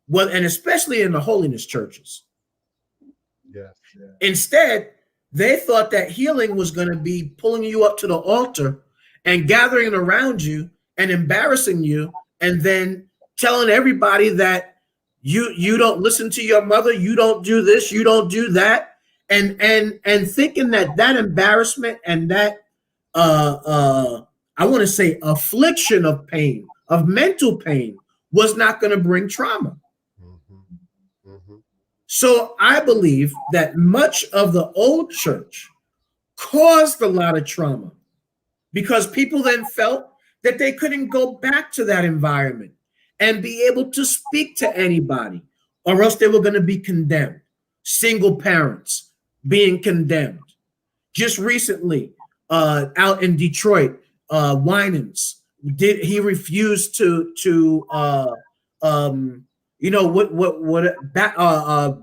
Speaker 2: well, and especially in the holiness churches.
Speaker 1: Yes. Yeah.
Speaker 2: Instead, they thought that healing was going to be pulling you up to the altar and gathering around you and embarrassing you, and then telling everybody that you don't listen to your mother, you don't do this, you don't do that, and thinking that embarrassment and that I want to say affliction of pain, of mental pain, was not going to bring trauma.
Speaker 1: Mm-hmm. Mm-hmm.
Speaker 2: So I believe that much of the old church caused a lot of trauma because people then felt that they couldn't go back to that environment and be able to speak to anybody, or else they were going to be condemned. Single parents being condemned. Just recently, out in Detroit, Winans he refused to you know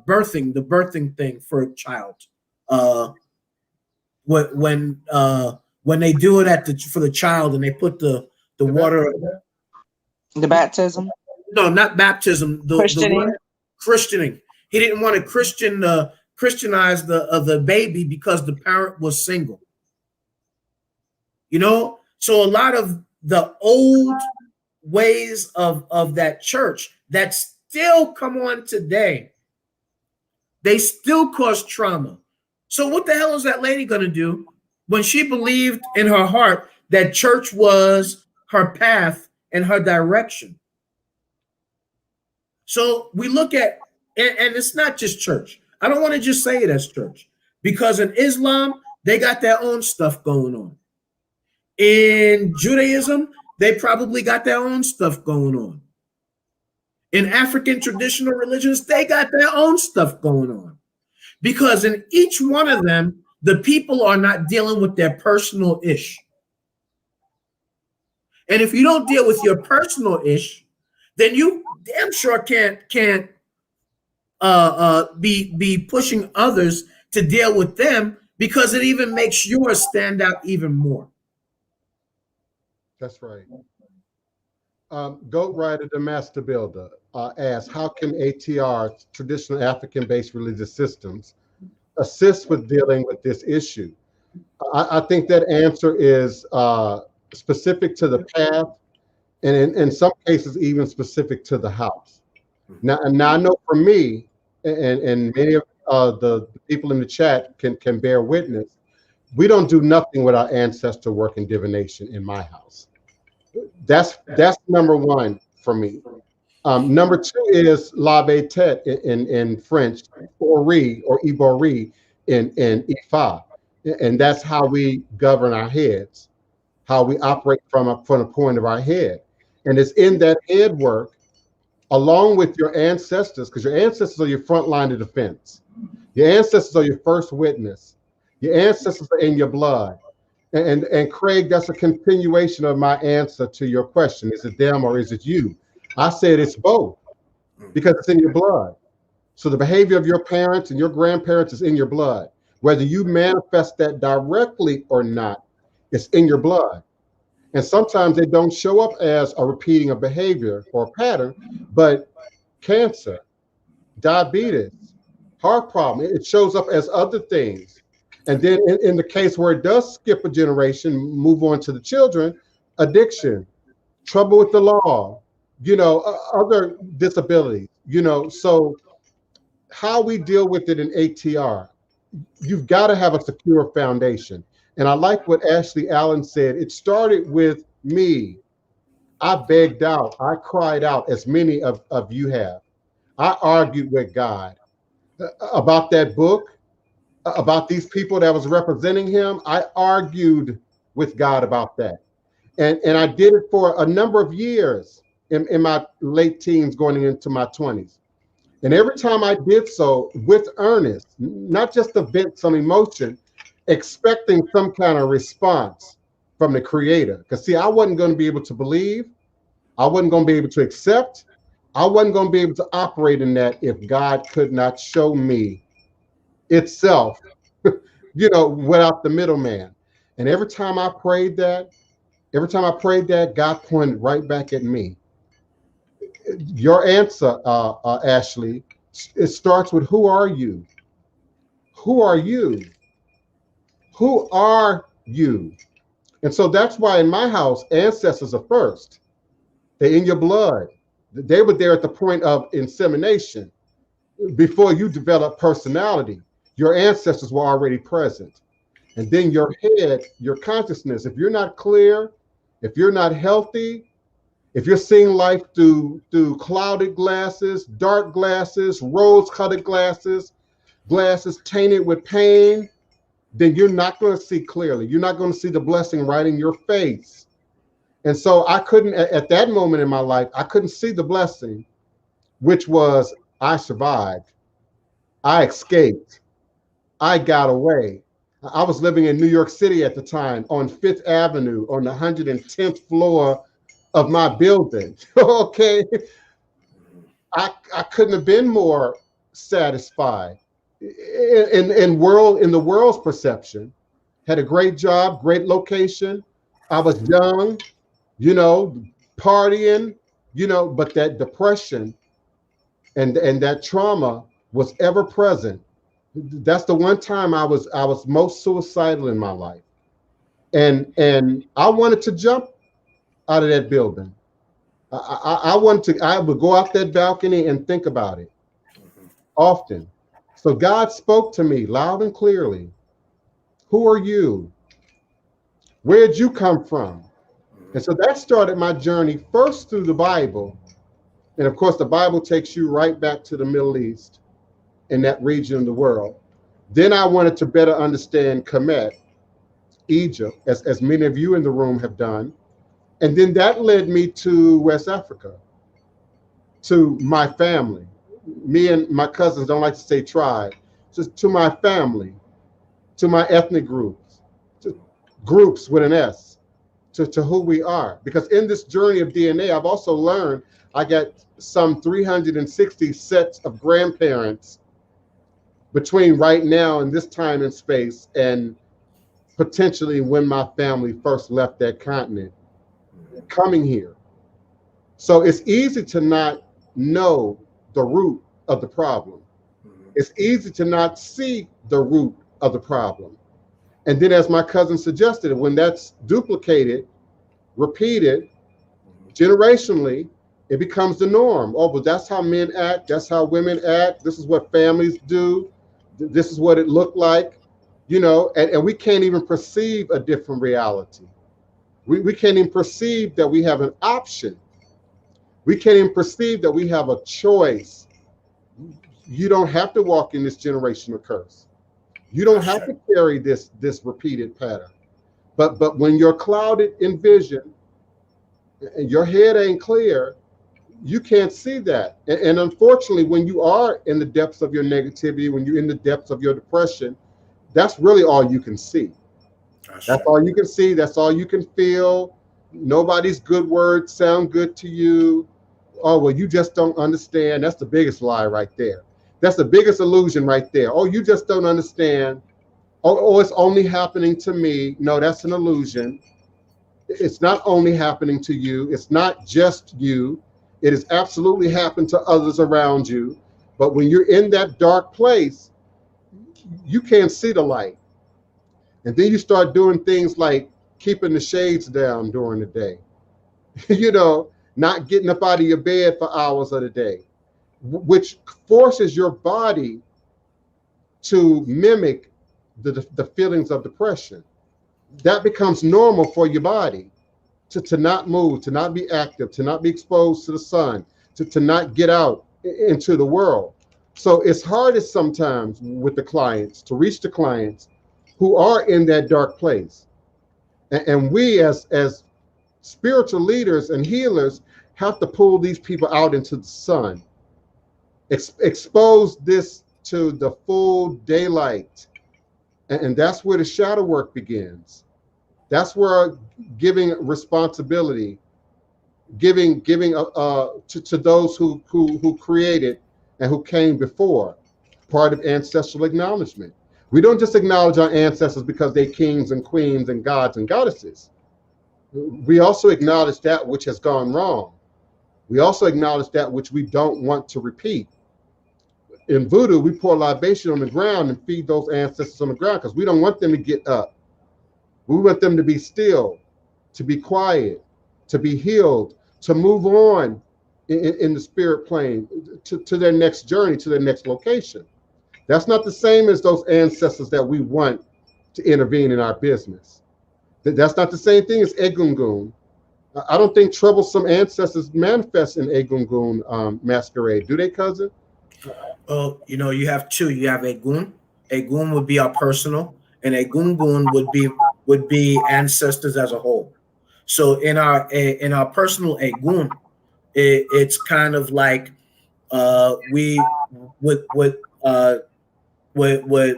Speaker 2: birthing, the birthing thing for a child. When they do it for the child and they put the water,
Speaker 3: the baptism.
Speaker 2: No, not baptism. The christening. He didn't want to Christianize the baby because the parent was single. You know, so a lot of the old ways of that church that still come on today, they still cause trauma. So what the hell is that lady going to do when she believed in her heart that church was her path and her direction? So we look at, and it's not just church. I don't want to just say it as church, because in Islam, they got their own stuff going on. In Judaism, they probably got their own stuff going on. In African traditional religions, they got their own stuff going on. Because in each one of them, the people are not dealing with their personal ish. And if you don't deal with your personal ish, then you damn sure can't be pushing others to deal with them, because it even makes yours stand out even more.
Speaker 1: That's right. Goat Rider, the Master Builder, asks, how can ATR, traditional African-based religious systems, assist with dealing with this issue? I think that answer is specific to the path, and in some cases even specific to the house. Now I know for me, and many of the people in the chat can bear witness, we don't do nothing with our ancestor work and divination in my house. That's number one for me. Number two is lave tete in French, ori or ibori in Ifa, and that's how we govern our heads, how we operate from the point of our head. And it's in that head work, along with your ancestors, because your ancestors are your front line of defense. Your ancestors are your first witness. Your ancestors are in your blood. And Craig, that's a continuation of my answer to your question. Is it them or is it you? I said it's both, because it's in your blood. So the behavior of your parents and your grandparents is in your blood. Whether you manifest that directly or not, it's in your blood. And sometimes they don't show up as a repeating of behavior or a pattern, but cancer, diabetes, heart problem, it shows up as other things. And then in the case where it does skip a generation, move on to the children, addiction, trouble with the law, other disabilities, so how we deal with it in ATR, you've got to have a secure foundation. And I like what Ashley Allen said. It started with me. I begged out, I cried out, as many of you have. I argued with God about that book, about these people that was representing him. I argued with God about that. And I did it for a number of years in my late teens going into my 20s. And every time I did so with earnest, not just to vent some emotion, expecting some kind of response from the creator. Because see, I wasn't going to be able to believe. I wasn't going to be able to accept. I wasn't going to be able to operate in that if God could not show me itself, without the middleman. And every time I prayed that, God pointed right back at me. Your answer, Ashley, it starts with, who are you? Who are you? Who are you? And so that's why in my house, ancestors are first. They're in your blood. They were there at the point of insemination. Before you develop personality, your ancestors were already present. And then your head, your consciousness, if you're not clear, if you're not healthy, if you're seeing life through clouded glasses, dark glasses, rose-colored glasses tainted with pain, then you're not going to see clearly. You're not going to see the blessing right in your face. And so I couldn't, at that moment in my life, I couldn't see the blessing, which was I survived. I escaped. I got away. I was living in New York City at the time on 5th Avenue on the 110th floor of my building. Okay. I couldn't have been more satisfied in the world's perception. Had a great job, great location. I was young, partying, but that depression and that trauma was ever present. That's the one time I was most suicidal in my life. And I wanted to jump out of that building. I would go out that balcony and think about it often. So God spoke to me loud and clearly. Who are you? Where'd you come from? And so that started my journey first through the Bible. And of course, the Bible takes you right back to the Middle East in that region of the world. Then I wanted to better understand Kemet, Egypt, as many of you in the room have done. And then that led me to West Africa, to my family. Me and my cousins don't like to say tribe. Just to my family, to my ethnic groups, to groups with an S, to who we are. Because in this journey of DNA, I've also learned I got some 360 sets of grandparents between right now and this time and space, and potentially when my family first left that continent, coming here. So it's easy to not know the root of the problem. It's easy to not see the root of the problem. And then, as my cousin suggested, when that's duplicated, repeated, generationally, it becomes the norm. Oh, but that's how men act. That's how women act. This is what families do. This is what it looked like, and we can't even perceive a different reality. We can't even perceive that we have an option. We can't even perceive that we have a choice. You don't have to walk in this generational curse. You don't have to carry this repeated pattern. But when you're clouded in vision and your head ain't clear, you can't see that. And unfortunately, when you are in the depths of your negativity, when you're in the depths of your depression, that's really all you can see. That's all you can see. That's all you can feel. Nobody's good words sound good to you. Oh, well, you just don't understand. That's the biggest lie right there. That's the biggest illusion right there. Oh, you just don't understand. Oh, it's only happening to me. No, that's an illusion. It's not only happening to you. It's not just you. It has absolutely happened to others around you. But when you're in that dark place, you can't see the light. And then you start doing things like keeping the shades down during the day, you know, not getting up out of your bed for hours of the day, which forces your body to mimic the feelings of depression. That becomes normal for your body to not move, to not be active, to not be exposed to the sun, to not get out into the world. So it's hardest sometimes with the clients to reach the clients who are in that dark place. And we as spiritual leaders and healers have to pull these people out into the sun, expose this to the full daylight. And that's where the shadow work begins. That's where giving responsibility, giving to those who created and who came before, part of ancestral acknowledgement. We don't just acknowledge our ancestors because they're kings and queens and gods and goddesses. We also acknowledge that which has gone wrong. We also acknowledge that which we don't want to repeat. In Voodoo, we pour libation on the ground and feed those ancestors on the ground because we don't want them to get up. We want them to be still, to be quiet, to be healed, to move on in the spirit plane to their next journey, to their next location. That's not the same as those ancestors that we want to intervene in our business. That's not the same thing as Egungun. I don't think troublesome ancestors manifest in Egungun masquerade. Do they, cousin?
Speaker 2: Oh, you know, you have two. You have Egun. Egun would be our personal, and Egungun would be ancestors as a whole. So in our personal Egun, it's kind of like what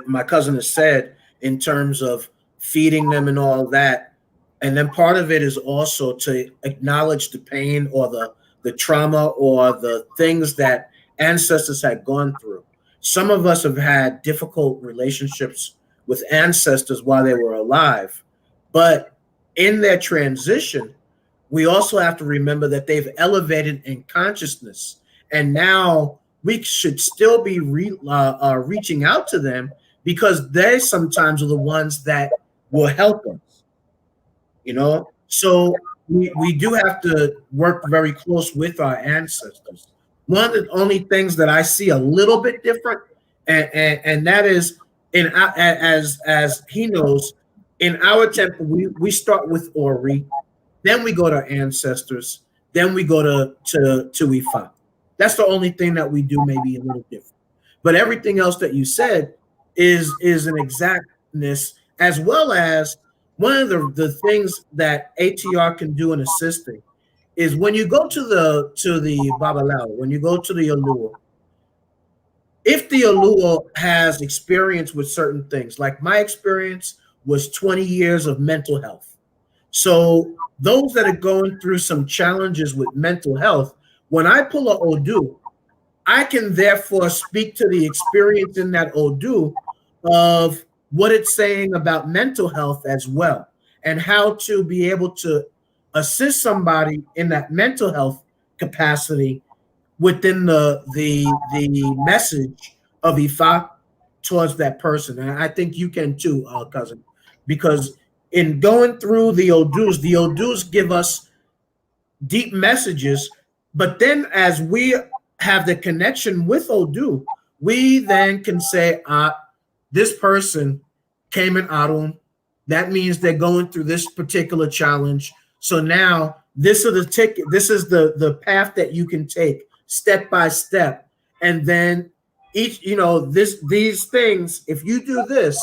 Speaker 2: my cousin has said in terms of feeding them and all that. And then part of it is also to acknowledge the pain or the trauma or the things that ancestors had gone through. Some of us have had difficult relationships with ancestors while they were alive, but in their transition, we also have to remember that they've elevated in consciousness, and now we should still be reaching out to them because they sometimes are the ones that will help us, you know? So we do have to work very close with our ancestors. One of the only things that I see a little bit different, and that is, as he knows, in our temple, we start with Ori, then we go to ancestors, then we go to Ifa. That's the only thing that we do maybe a little different. But everything else that you said is an exactness, as well as one of the things that ATR can do in assisting is when you go to the Babalao, when you go to the Oloye, if the Oloye has experience with certain things, like my experience was 20 years of mental health. So those that are going through some challenges with mental health, when I pull a Odu, I can therefore speak to the experience in that Odu of what it's saying about mental health as well, and how to be able to assist somebody in that mental health capacity within the message of Ifa towards that person. And I think you can too, cousin, because in going through the Odus give us deep messages, but then as we have the connection with Odu, we then can say, this person came in Arun. That means they're going through this particular challenge. So now this is the path that you can take step by step. And then each, these things, if you do this,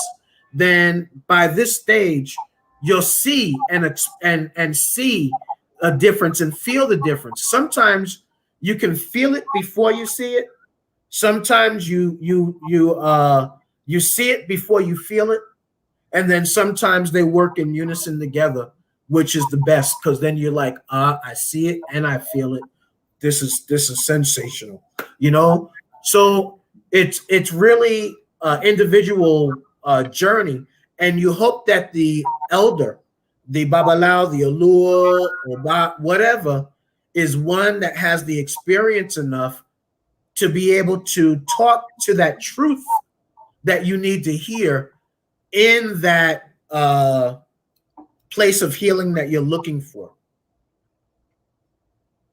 Speaker 2: then by this stage, you'll see and see a difference and feel the difference. Sometimes you can feel it before you see it. Sometimes you see it before you feel it. And then sometimes they work in unison together, which is the best, because then you're like, I see it and I feel it. This is sensational, So it's really individual journey, and you hope that the elder, the Babalawo, the Oluo, or whatever, is one that has the experience enough to be able to talk to that truth that you need to hear in that place of healing that you're looking for.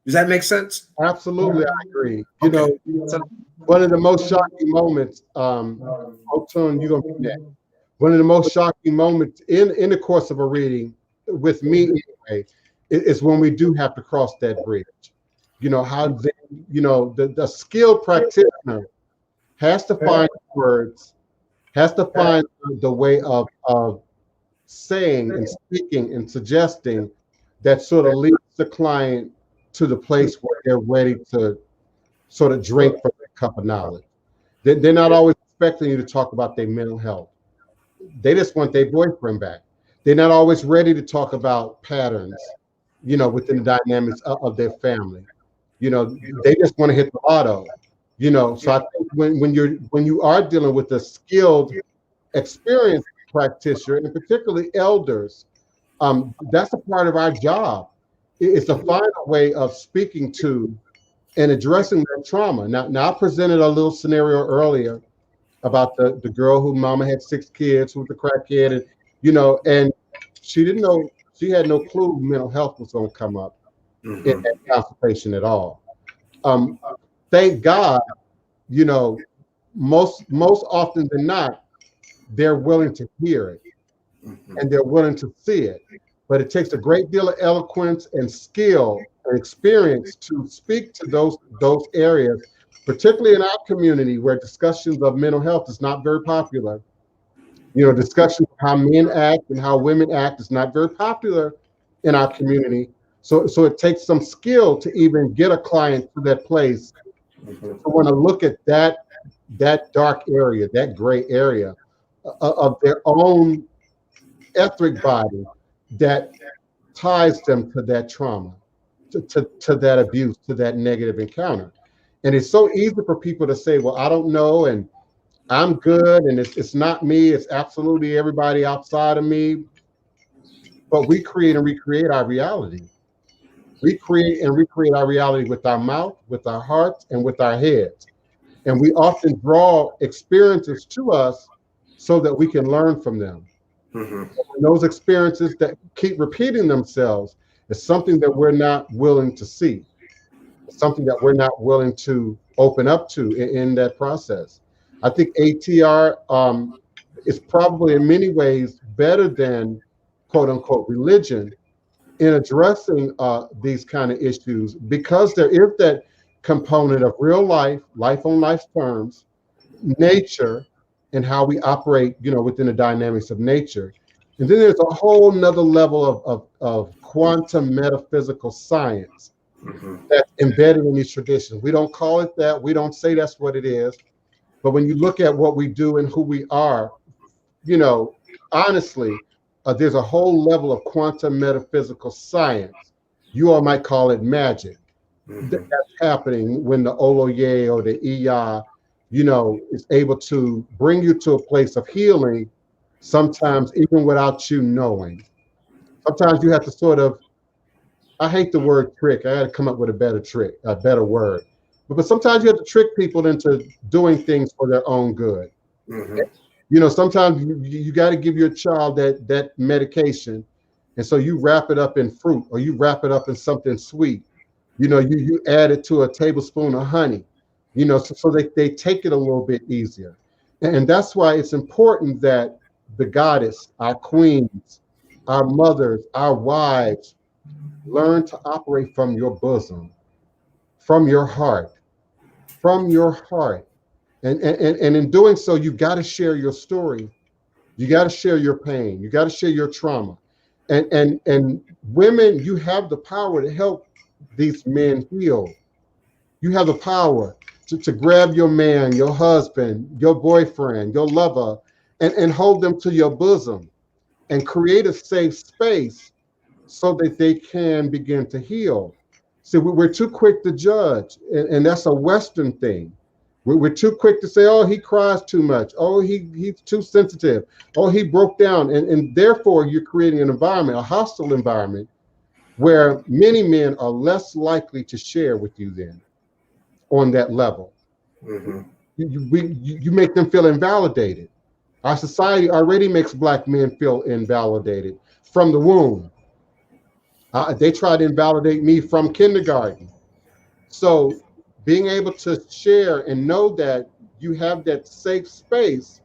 Speaker 2: Does that make sense?
Speaker 1: Absolutely, I agree. You know, one of the most shocking moments, Otun, you're gonna be next. One of the most shocking moments in the course of a reading, with me anyway, is when we do have to cross that bridge. You know, how the skilled practitioner has to find words, has to find the way of saying and speaking and suggesting that sort of leads the client to the place where they're ready to sort of drink from that cup of knowledge. They're not always expecting you to talk about their mental health. They just want their boyfriend back. They're not always ready to talk about patterns, you know, within the dynamics of their family. You know, they just want to hit the lotto. You know, so I think when you are dealing with a skilled, experienced practitioner, and particularly elders, that's a part of our job. It's to find a way of speaking to and addressing their trauma. Now I presented a little scenario earlier about the girl who mama had 6 kids with the crackhead, and you know, and she didn't know, she had no clue mental health was going to come up in that consultation at all. Thank God, you know, most often than not, they're willing to hear it and they're willing to see it. But it takes a great deal of eloquence and skill and experience to speak to those areas, particularly in our community where discussions of mental health is not very popular. You know, discussion of how men act and how women act is not very popular in our community. So it takes some skill to even get a client to that place to want to look at that dark area, that gray area of their own etheric body that ties them to that trauma, to that abuse, to that negative encounter. And it's so easy for people to say, well, I don't know, and I'm good, and it's not me, it's absolutely everybody outside of me. But we create and recreate our reality. We create and recreate our reality with our mouth, with our hearts, and with our heads. And we often draw experiences to us so that we can learn from them. And those experiences that keep repeating themselves is something that we're not willing to see. It's something that we're not willing to open up to in that process. I think ATR is probably in many ways better than quote unquote religion in addressing these kind of issues, because there is that component of real life, life on life terms, nature, and how we operate, you know, within the dynamics of nature. And then there's a whole nother level of quantum metaphysical science that's embedded in these traditions. We don't call it that. We don't say that's what it is. But when you look at what we do and who we are, you know, honestly, there's a whole level of quantum metaphysical science. You all might call it magic. That's happening when the Oloye or the Iya, you know, is able to bring you to a place of healing, sometimes even without you knowing. Sometimes you have to sort of, I hate the word trick. I got to come up with a better word. But sometimes you have to trick people into doing things for their own good. You know, sometimes you got to give your child that medication, and so you wrap it up in fruit, or you wrap it up in something sweet. You know, you add it to a tablespoon of honey, you know, so they take it a little bit easier. And that's why it's important that the goddess, our queens, our mothers, our wives, learn to operate from your bosom, from your heart, And in doing so, you got to share your story. You got to share your pain. You got to share your trauma. And women, you have the power to help these men heal. You have the power to grab your man, your husband, your boyfriend, your lover, and hold them to your bosom and create a safe space so that they can begin to heal. See, we're too quick to judge, and that's a Western thing. We're too quick to say, oh, he cries too much. Oh, he's too sensitive. Oh, he broke down. And therefore, you're creating an environment, a hostile environment, where many men are less likely to share with you then on that level.
Speaker 2: Mm-hmm.
Speaker 1: You make them feel invalidated. Our society already makes Black men feel invalidated from the womb. They try to invalidate me from kindergarten. So being able to share and know that you have that safe space,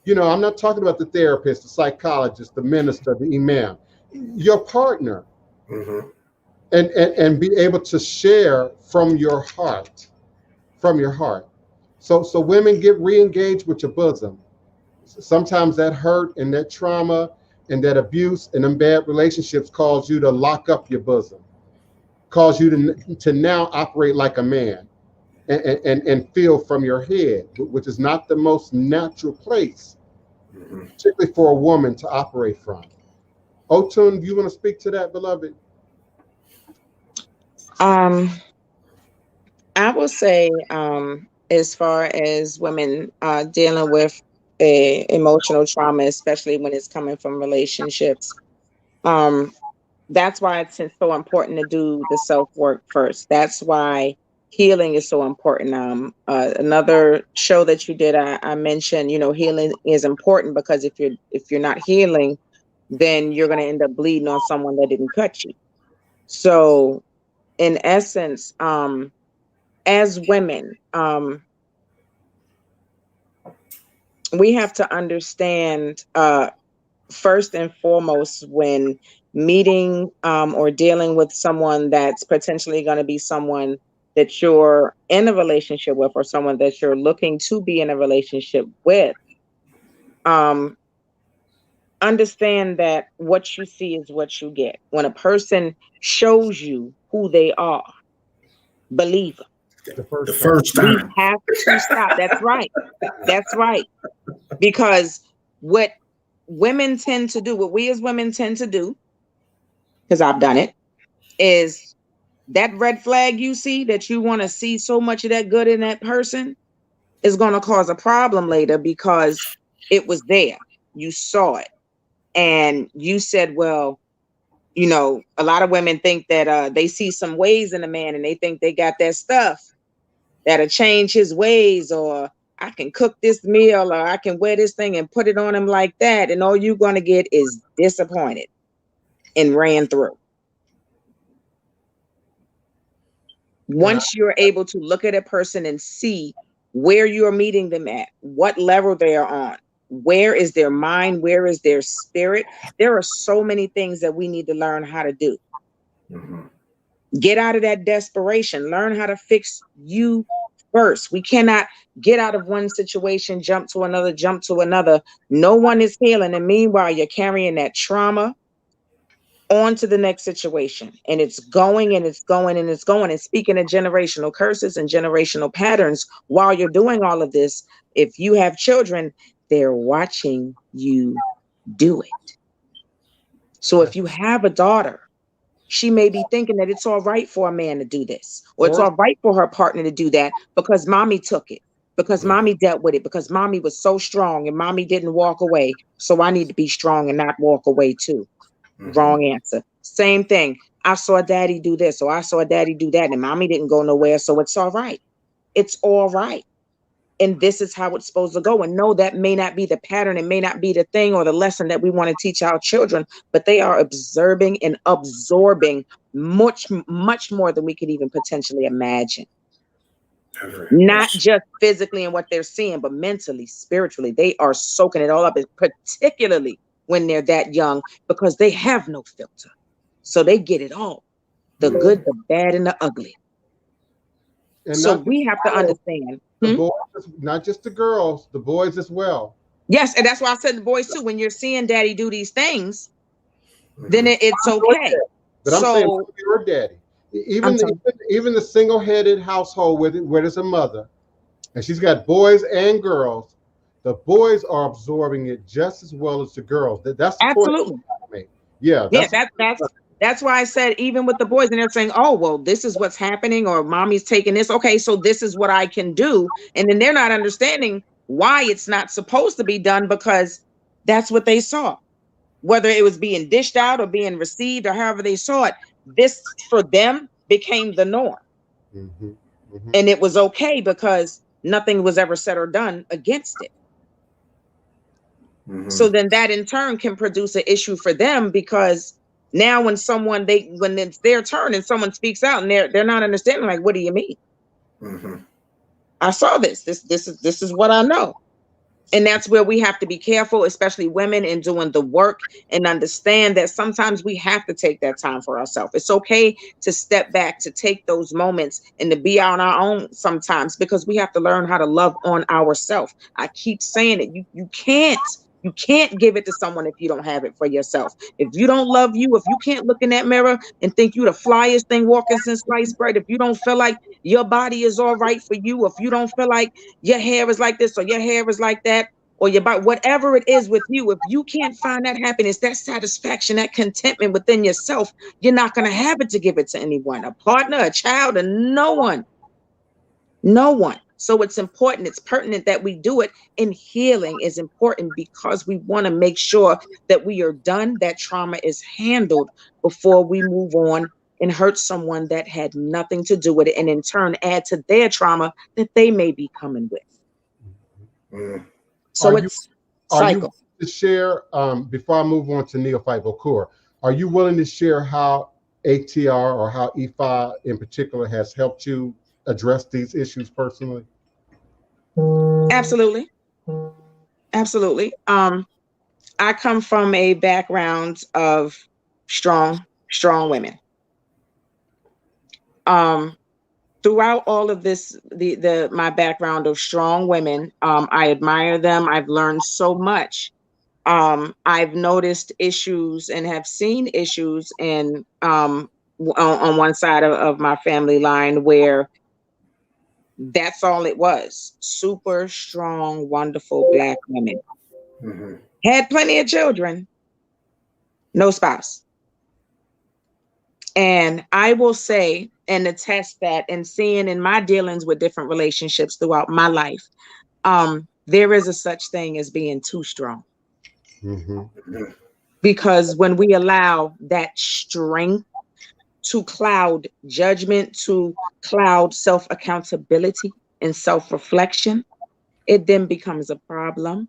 Speaker 1: you know, I'm not talking about the therapist, the psychologist, the minister, the imam, your partner,
Speaker 2: Mm-hmm.
Speaker 1: and be able to share from your heart, So women get re-engaged with your bosom. Sometimes that hurt and that trauma and that abuse and them bad relationships cause you to lock up your bosom, cause you to now operate like a man and feel from your head, which is not the most natural place, particularly for a woman to operate from. Otun, do you want to speak to that, beloved?
Speaker 3: I will say, as far as women dealing with emotional trauma, especially when it's coming from relationships, that's why it's so important to do the self-work first. That's why healing is so important. Another show that you did, I mentioned, you know, healing is important because if you're not healing, then you're going to end up bleeding on someone that didn't cut you. So in essence, as women, we have to understand, first and foremost, when meeting or dealing with someone that's potentially going to be someone that you're in a relationship with, or someone that you're looking to be in a relationship with, understand that what you see is what you get. When a person shows you who they are, believe them.
Speaker 2: The first time.
Speaker 3: We have to stop. That's right. That's right. Because what women tend to do, what we as women tend to do, because I've done it, is that red flag you see, that you want to see so much of that good in that person, is going to cause a problem later because it was there. You saw it. And you said, well, you know, a lot of women think that they see some ways in a man and they think they got that stuff that'll change his ways, or I can cook this meal, or I can wear this thing and put it on him like that. And all you're going to get is disappointed and ran through. Once you're able to look at a person and see where you're meeting them at, what level they're on, where is their mind, where is their spirit, there are so many things that we need to learn how to do. Get out of that desperation. Learn how to fix you first. We cannot get out of one situation, jump to another. No one is healing. And meanwhile, you're carrying that trauma on to the next situation. And it's going and it's going and it's going. And speaking of generational curses and generational patterns, while you're doing all of this, if you have children, they're watching you do it. So if you have a daughter, she may be thinking that it's all right for a man to do this, or it's all right for her partner to do that because mommy took it, because mommy dealt with it, because mommy was so strong and mommy didn't walk away. So I need to be strong and not walk away too. Wrong answer. Same thing. I saw daddy do this, or I saw daddy do that, and mommy didn't go nowhere. So it's all right. It's all right. And this is how it's supposed to go. And no, that may not be the pattern. It may not be the thing or the lesson that we want to teach our children, but they are observing and absorbing much, much more than we could even potentially imagine. Not just physically and what they're seeing, but mentally, spiritually. They are soaking it all up, particularly when they're that young, because they have no filter. So they get it all. The good, the bad, and the ugly. And so we have to understand.
Speaker 1: The boys, not just the girls, the boys as well.
Speaker 3: Yes, and that's why I said the boys too. When you're seeing daddy do these things, then it's okay.
Speaker 1: But I'm saying your daddy. Even the single-headed household where there's a mother, and she's got boys and girls, the boys are absorbing it just as well as the girls. That's the
Speaker 3: absolutely
Speaker 1: point. Yeah,
Speaker 3: that's That's why I said, even with the boys, and they're saying, oh, well, this is what's happening, or mommy's taking this. Okay, so this is what I can do. And then they're not understanding why it's not supposed to be done, because that's what they saw. Whether it was being dished out or being received or however they saw it, this for them became the norm.
Speaker 1: Mm-hmm. Mm-hmm.
Speaker 3: And it was okay because nothing was ever said or done against it.
Speaker 2: Mm-hmm.
Speaker 3: So then that in turn can produce an issue for them, because now when it's their turn and someone speaks out and they're not understanding, like, what do you mean?
Speaker 2: Mm-hmm.
Speaker 3: I saw this is what I know. And that's where we have to be careful, especially women, in doing the work and understand that sometimes we have to take that time for ourselves. It's okay to step back, to take those moments and to be on our own sometimes, because we have to learn how to love on ourselves. I keep saying it. You can't give it to someone if you don't have it for yourself. If you don't love you, if you can't look in that mirror and think you the flyest thing walking since sliced bread, if you don't feel like your body is all right for you, if you don't feel like your hair is like this or your hair is like that, or your body, whatever it is with you, if you can't find that happiness, that satisfaction, that contentment within yourself, you're not going to have it to give it to anyone, a partner, a child, and no one. So it's important, it's pertinent that we do it. And healing is important because we want to make sure that we are done, that trauma is handled before we move on and hurt someone that had nothing to do with it, and in turn add to their trauma that they may be coming with.
Speaker 2: Mm-hmm.
Speaker 3: So it's cycle.
Speaker 1: Are you to share, before I move on to Neophyte Vokur, are you willing to share how ATR or how Ifa in particular has helped you address these issues personally?
Speaker 3: Absolutely. I come from a background of strong women. Throughout all of this, my background of strong women, I admire them. I've learned so much. I've noticed issues and have seen issues in on one side of my family line where that's all it was. Super strong, wonderful Black women.
Speaker 2: Mm-hmm.
Speaker 3: Had plenty of children, no spouse. And I will say and attest that, and seeing in my dealings with different relationships throughout my life, there is a such thing as being too strong.
Speaker 1: Mm-hmm.
Speaker 3: Because when we allow that strength to cloud judgment, to cloud self-accountability and self-reflection, it then becomes a problem.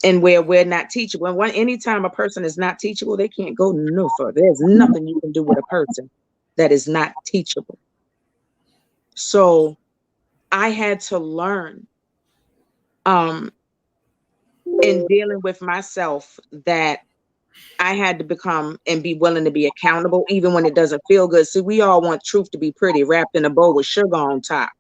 Speaker 3: And where we're not teachable. Anytime a person is not teachable, they can't go no further. There's nothing you can do with a person that is not teachable. So I had to learn in dealing with myself that I had to become and be willing to be accountable, even when it doesn't feel good. See, we all want truth to be pretty, wrapped in a bow with sugar on top.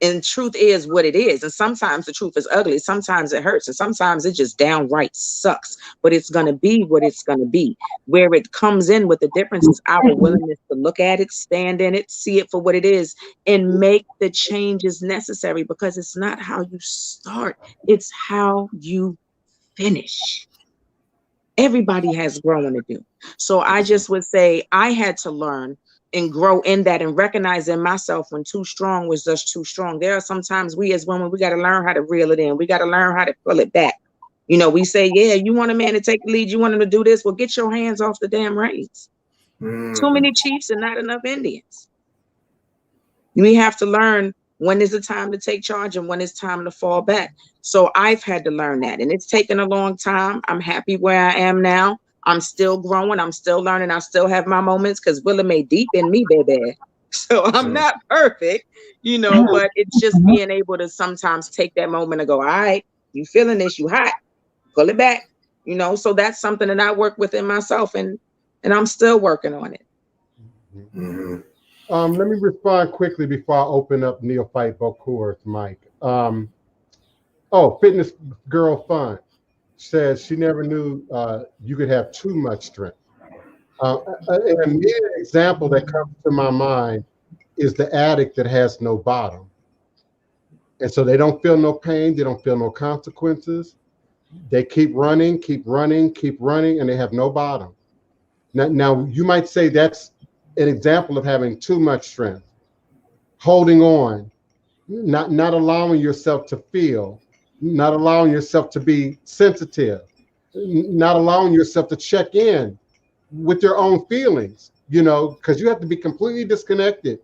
Speaker 3: And truth is what it is. And sometimes the truth is ugly. Sometimes it hurts. And sometimes it just downright sucks. But it's going to be what it's going to be. Where it comes in with the difference is our willingness to look at it, stand in it, see it for what it is, and make the changes necessary. Because it's not how you start. It's how you finish. Everybody has growing to do. So I just would say I had to learn and grow in that, and recognize in myself when too strong was just too strong. There are sometimes we as women, we got to learn how to reel it in. We got to learn how to pull it back. You know, we say, yeah, you want a man to take the lead. You want him to do this. Well, get your hands off the damn reins.
Speaker 2: Mm-hmm.
Speaker 3: Too many chiefs and not enough Indians. We have to learn when is the time to take charge and when it's time to fall back. So I've had to learn that, and it's taken a long time. I'm happy where I am now. I'm still growing. I'm still learning. I still have my moments because Willa made deep in me, baby. So I'm not perfect, you know, but it's just being able to sometimes take that moment and go, all right, you feeling this, you hot, pull it back, you know. So that's something that I work within myself, and I'm still working on it.
Speaker 2: Mm-hmm.
Speaker 1: Let me respond quickly before I open up Neophyte Vokur's mic. Fitness Girl Fun says she never knew you could have too much strength. An immediate example that comes to my mind is the addict that has no bottom. And so they don't feel no pain, they don't feel no consequences. They keep running, and they have no bottom. Now you might say that's an example of having too much strength, holding on, not allowing yourself to feel, not allowing yourself to be sensitive, not allowing yourself to check in with your own feelings, because you have to be completely disconnected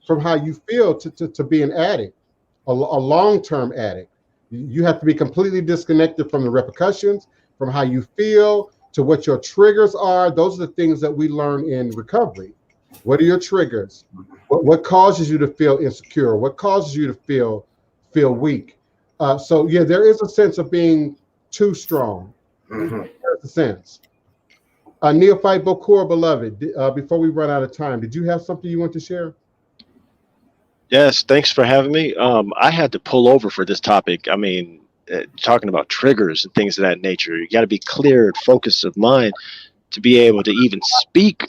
Speaker 1: from how you feel to be an addict, a long-term addict. You have to be completely disconnected from the repercussions, from how you feel, to what your triggers are. Those are the things that we learn in recovery. What are your triggers? What causes you to feel insecure? What causes you to feel weak? So yeah, there is a sense of being too strong. There's a sense. Neophyte Bokor, beloved, before we run out of time, did you have something you want to share?
Speaker 5: Yes, thanks for having me. I had to pull over for this topic. I mean, talking about triggers and things of that nature, you got to be clear and focused of mind to be able to even speak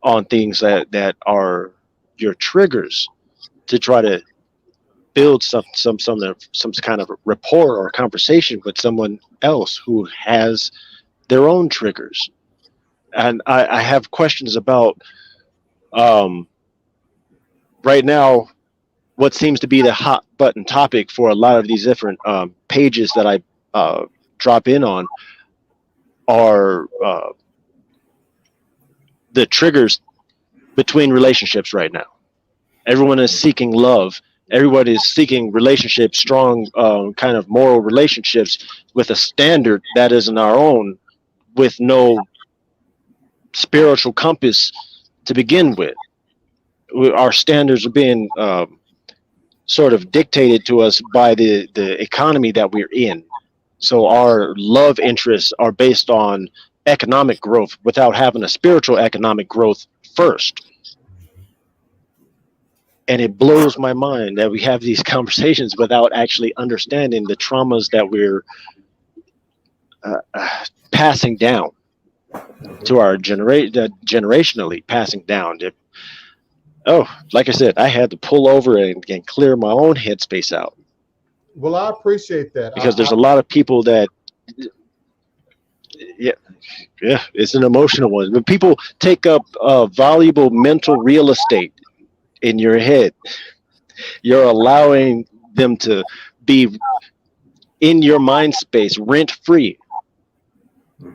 Speaker 5: on things that are your triggers, to try to build some kind of rapport or conversation with someone else who has their own triggers. And I have questions about right now what seems to be the hot button topic for a lot of these different pages that I drop in on are the triggers between relationships right now. Everyone is seeking love. Everyone is seeking relationships, strong kind of moral relationships with a standard that isn't our own, with no spiritual compass to begin with. Our standards are being sort of dictated to us by the economy that we're in. So our love interests are based on economic growth without having a spiritual economic growth first. And it blows my mind that we have these conversations without actually understanding the traumas that we're passing down to our generationally passing down. Like I said, I had to pull over and clear my own headspace out.
Speaker 1: Well, I appreciate that.
Speaker 5: Because there's a lot of people that, yeah, it's an emotional one. When people take up valuable mental real estate in your head, you're allowing them to be in your mind space rent free.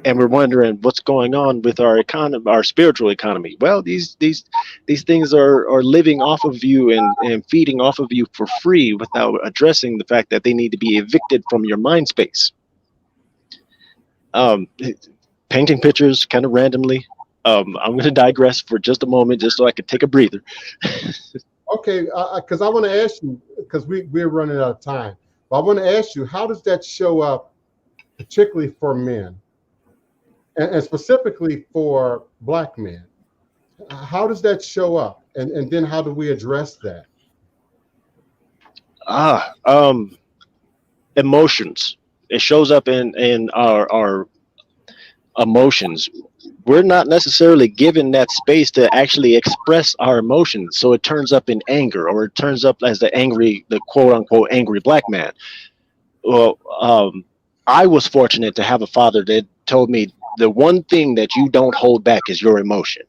Speaker 5: And we're wondering what's going on with our economy, our spiritual economy. Well, these things are living off of you and feeding off of you for free without addressing the fact that they need to be evicted from your mind space. Painting pictures kind of randomly. I'm going to digress for just a moment, just so I could take a breather.
Speaker 1: Okay, because I want to ask you, because we're running out of time, but I want to ask you, how does that show up, particularly for men? And specifically for Black men, how does that show up? And then how do we address that?
Speaker 5: Emotions. It shows up in our emotions. We're not necessarily given that space to actually express our emotions. So it turns up in anger, or it turns up as the quote unquote angry Black man. Well, I was fortunate to have a father that told me, the one thing that you don't hold back is your emotion.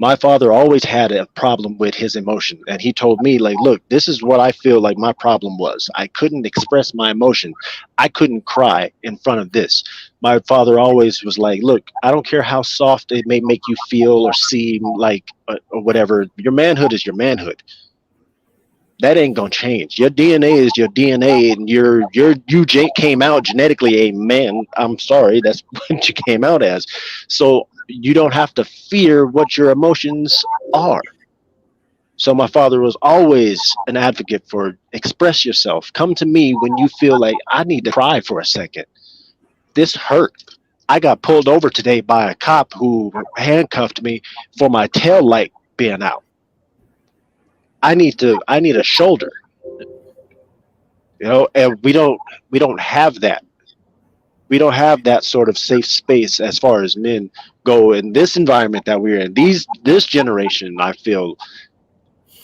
Speaker 5: My father always had a problem with his emotion. And he told me, like, look, this is what I feel like my problem was. I couldn't express my emotion. I couldn't cry in front of this. My father always was like, look, I don't care how soft it may make you feel or seem like or whatever. Your manhood is your manhood. That ain't gonna change. Your DNA is your DNA, and you came out genetically a man. I'm sorry, that's what you came out as. So you don't have to fear what your emotions are. So my father was always an advocate for express yourself. Come to me when you feel like I need to cry for a second. This hurt. I got pulled over today by a cop who handcuffed me for my tail light being out. I need a shoulder, and we don't have that. We don't have that sort of safe space as far as men go in this environment that we're in. This generation, I feel,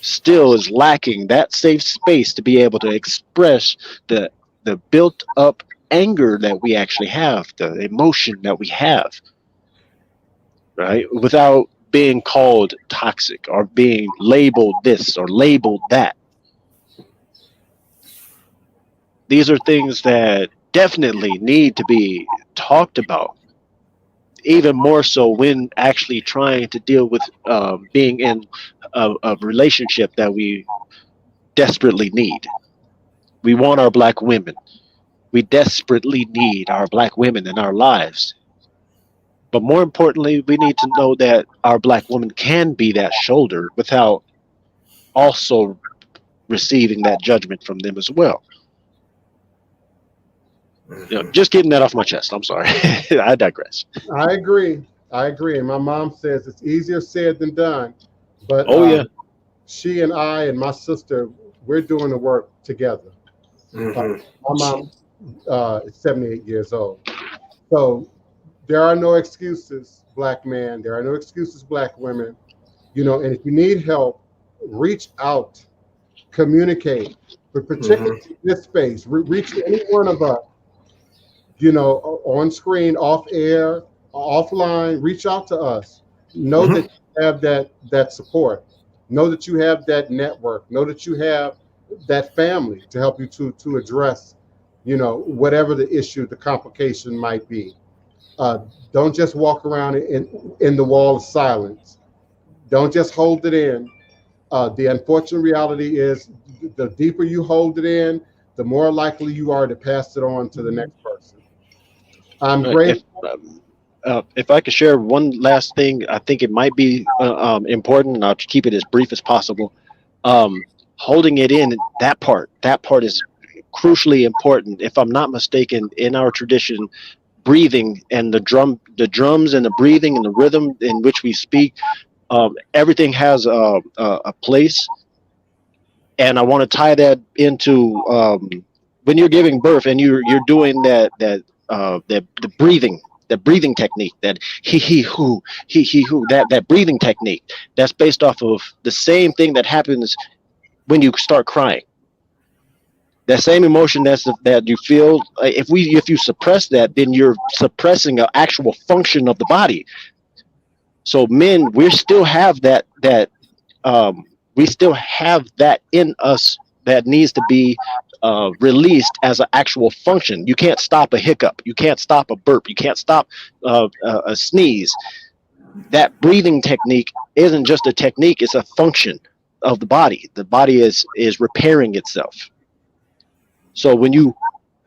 Speaker 5: still is lacking that safe space to be able to express the built up anger that we actually have, the emotion that we have. right? Without being called toxic or being labeled this or labeled that. These are things that definitely need to be talked about, even more so when actually trying to deal with being in a relationship that we desperately need. We want our Black women. We desperately need our Black women in our lives. But more importantly, we need to know that our Black woman can be that shoulder without also receiving that judgment from them as well. You know, just getting that off my chest. I'm sorry. I digress.
Speaker 1: I agree. And my mom says it's easier said than done. But
Speaker 5: yeah,
Speaker 1: she and I and my sister, we're doing the work together. My mom is 78 years old. So there are no excuses, Black men. There are no excuses, Black women. You know, and if you need help, reach out, communicate. But particularly in this space, reach any one of us, you know, on screen, off air, offline, reach out to us. Know that you have that support. Know that you have that network. Know that you have that family to help you to address, you know, whatever the issue, the complication might be. Don't just walk around in the wall of silence. Don't just hold it in. The unfortunate reality is the deeper you hold it in, the more likely you are to pass it on to the next person. I'm grateful.
Speaker 5: If I could share one last thing, I think it might be important, and I'll keep it as brief as possible. Holding it in, that part is crucially important. If I'm not mistaken, in our tradition, breathing and the drums and the breathing and the rhythm in which we speak, everything has a place. And I want to tie that into when you're giving birth and you're doing the breathing. The breathing technique, that he hoo, that breathing technique, that's based off of the same thing that happens when you start crying. That same emotion that you feel, if you suppress that, then you're suppressing an actual function of the body. So men, we still have that in us that needs to be released as an actual function. You can't stop a hiccup. You can't stop a burp. You can't stop a sneeze. That breathing technique isn't just a technique, it's a function of the body. The body is repairing itself. So when you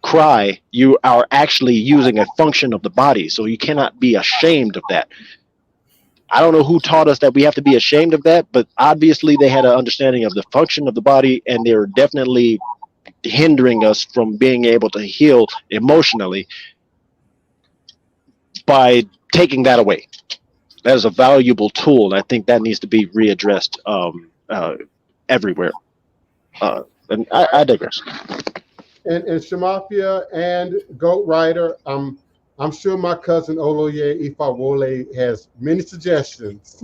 Speaker 5: cry, you are actually using a function of the body. So you cannot be ashamed of that. I don't know who taught us that we have to be ashamed of that, but obviously they had an understanding of the function of the body, and they're definitely hindering us from being able to heal emotionally by taking that away. That is a valuable tool, and I think that needs to be readdressed everywhere. And I digress.
Speaker 1: And Shamafia and Goat Rider, I'm sure my cousin Oloye Ifawole has many suggestions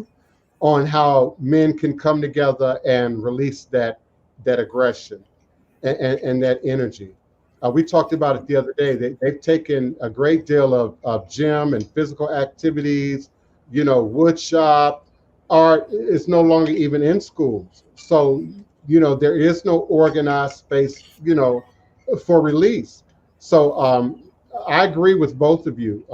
Speaker 1: on how men can come together and release that aggression and that energy. We talked about it the other day. They've taken a great deal of gym and physical activities, you know, wood shop, art is no longer even in schools. So, you know, there is no organized space, you know, for release. So I agree with both of you.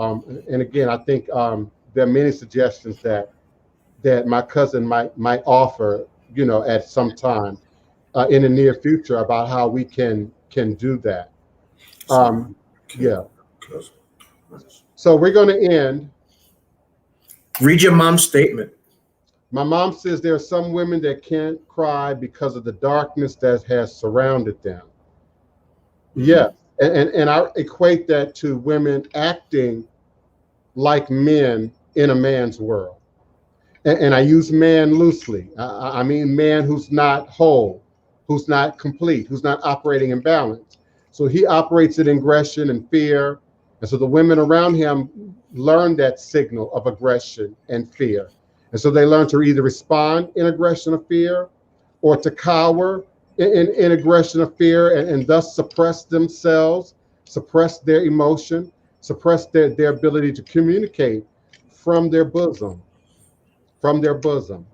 Speaker 1: And again, I think there are many suggestions that my cousin might offer, you know, at some time in the near future about how we can do that. Yeah. So we're going to end.
Speaker 2: Read your mom's statement.
Speaker 1: My mom says there are some women that can't cry because of the darkness that has surrounded them. Yeah. And I equate that to women acting like men in a man's world. And I use man loosely. I mean man who's not whole, who's not complete, who's not operating in balance. So he operates in aggression and fear. And so the women around him learn that signal of aggression and fear. And so they learn to either respond in aggression or fear, or to cower in aggression or fear, and thus suppress themselves, suppress their emotion, suppress their ability to communicate from their bosom, from their bosom.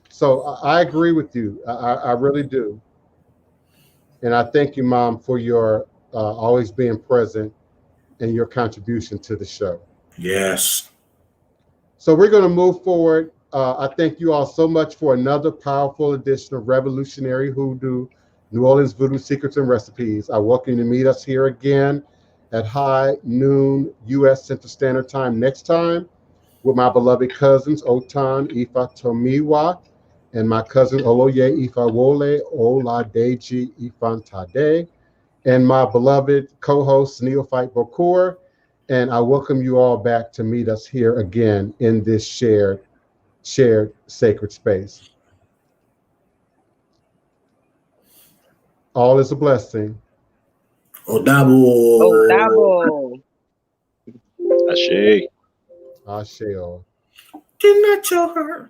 Speaker 1: So I agree with you. I really do. And I thank you, Mom, for your always being present and your contribution to the show.
Speaker 2: Yes.
Speaker 1: So we're going to move forward. I thank you all so much for another powerful edition of Revolutionary Hoodoo, New Orleans Voodoo Secrets and Recipes. I welcome you to meet us here again at high noon U.S. Central Standard Time next time with my beloved cousins, Otan Ifa Tomiwa, and my cousin Oloye Ifawole Oladeji Efuntade, and my beloved co-host Neophyte Bokur. And I welcome you all back to meet us here again in this shared sacred space. All is a blessing.
Speaker 2: Odabo.
Speaker 3: Odabo.
Speaker 5: Ashe.
Speaker 1: Asheo.
Speaker 2: Didn't I tell her?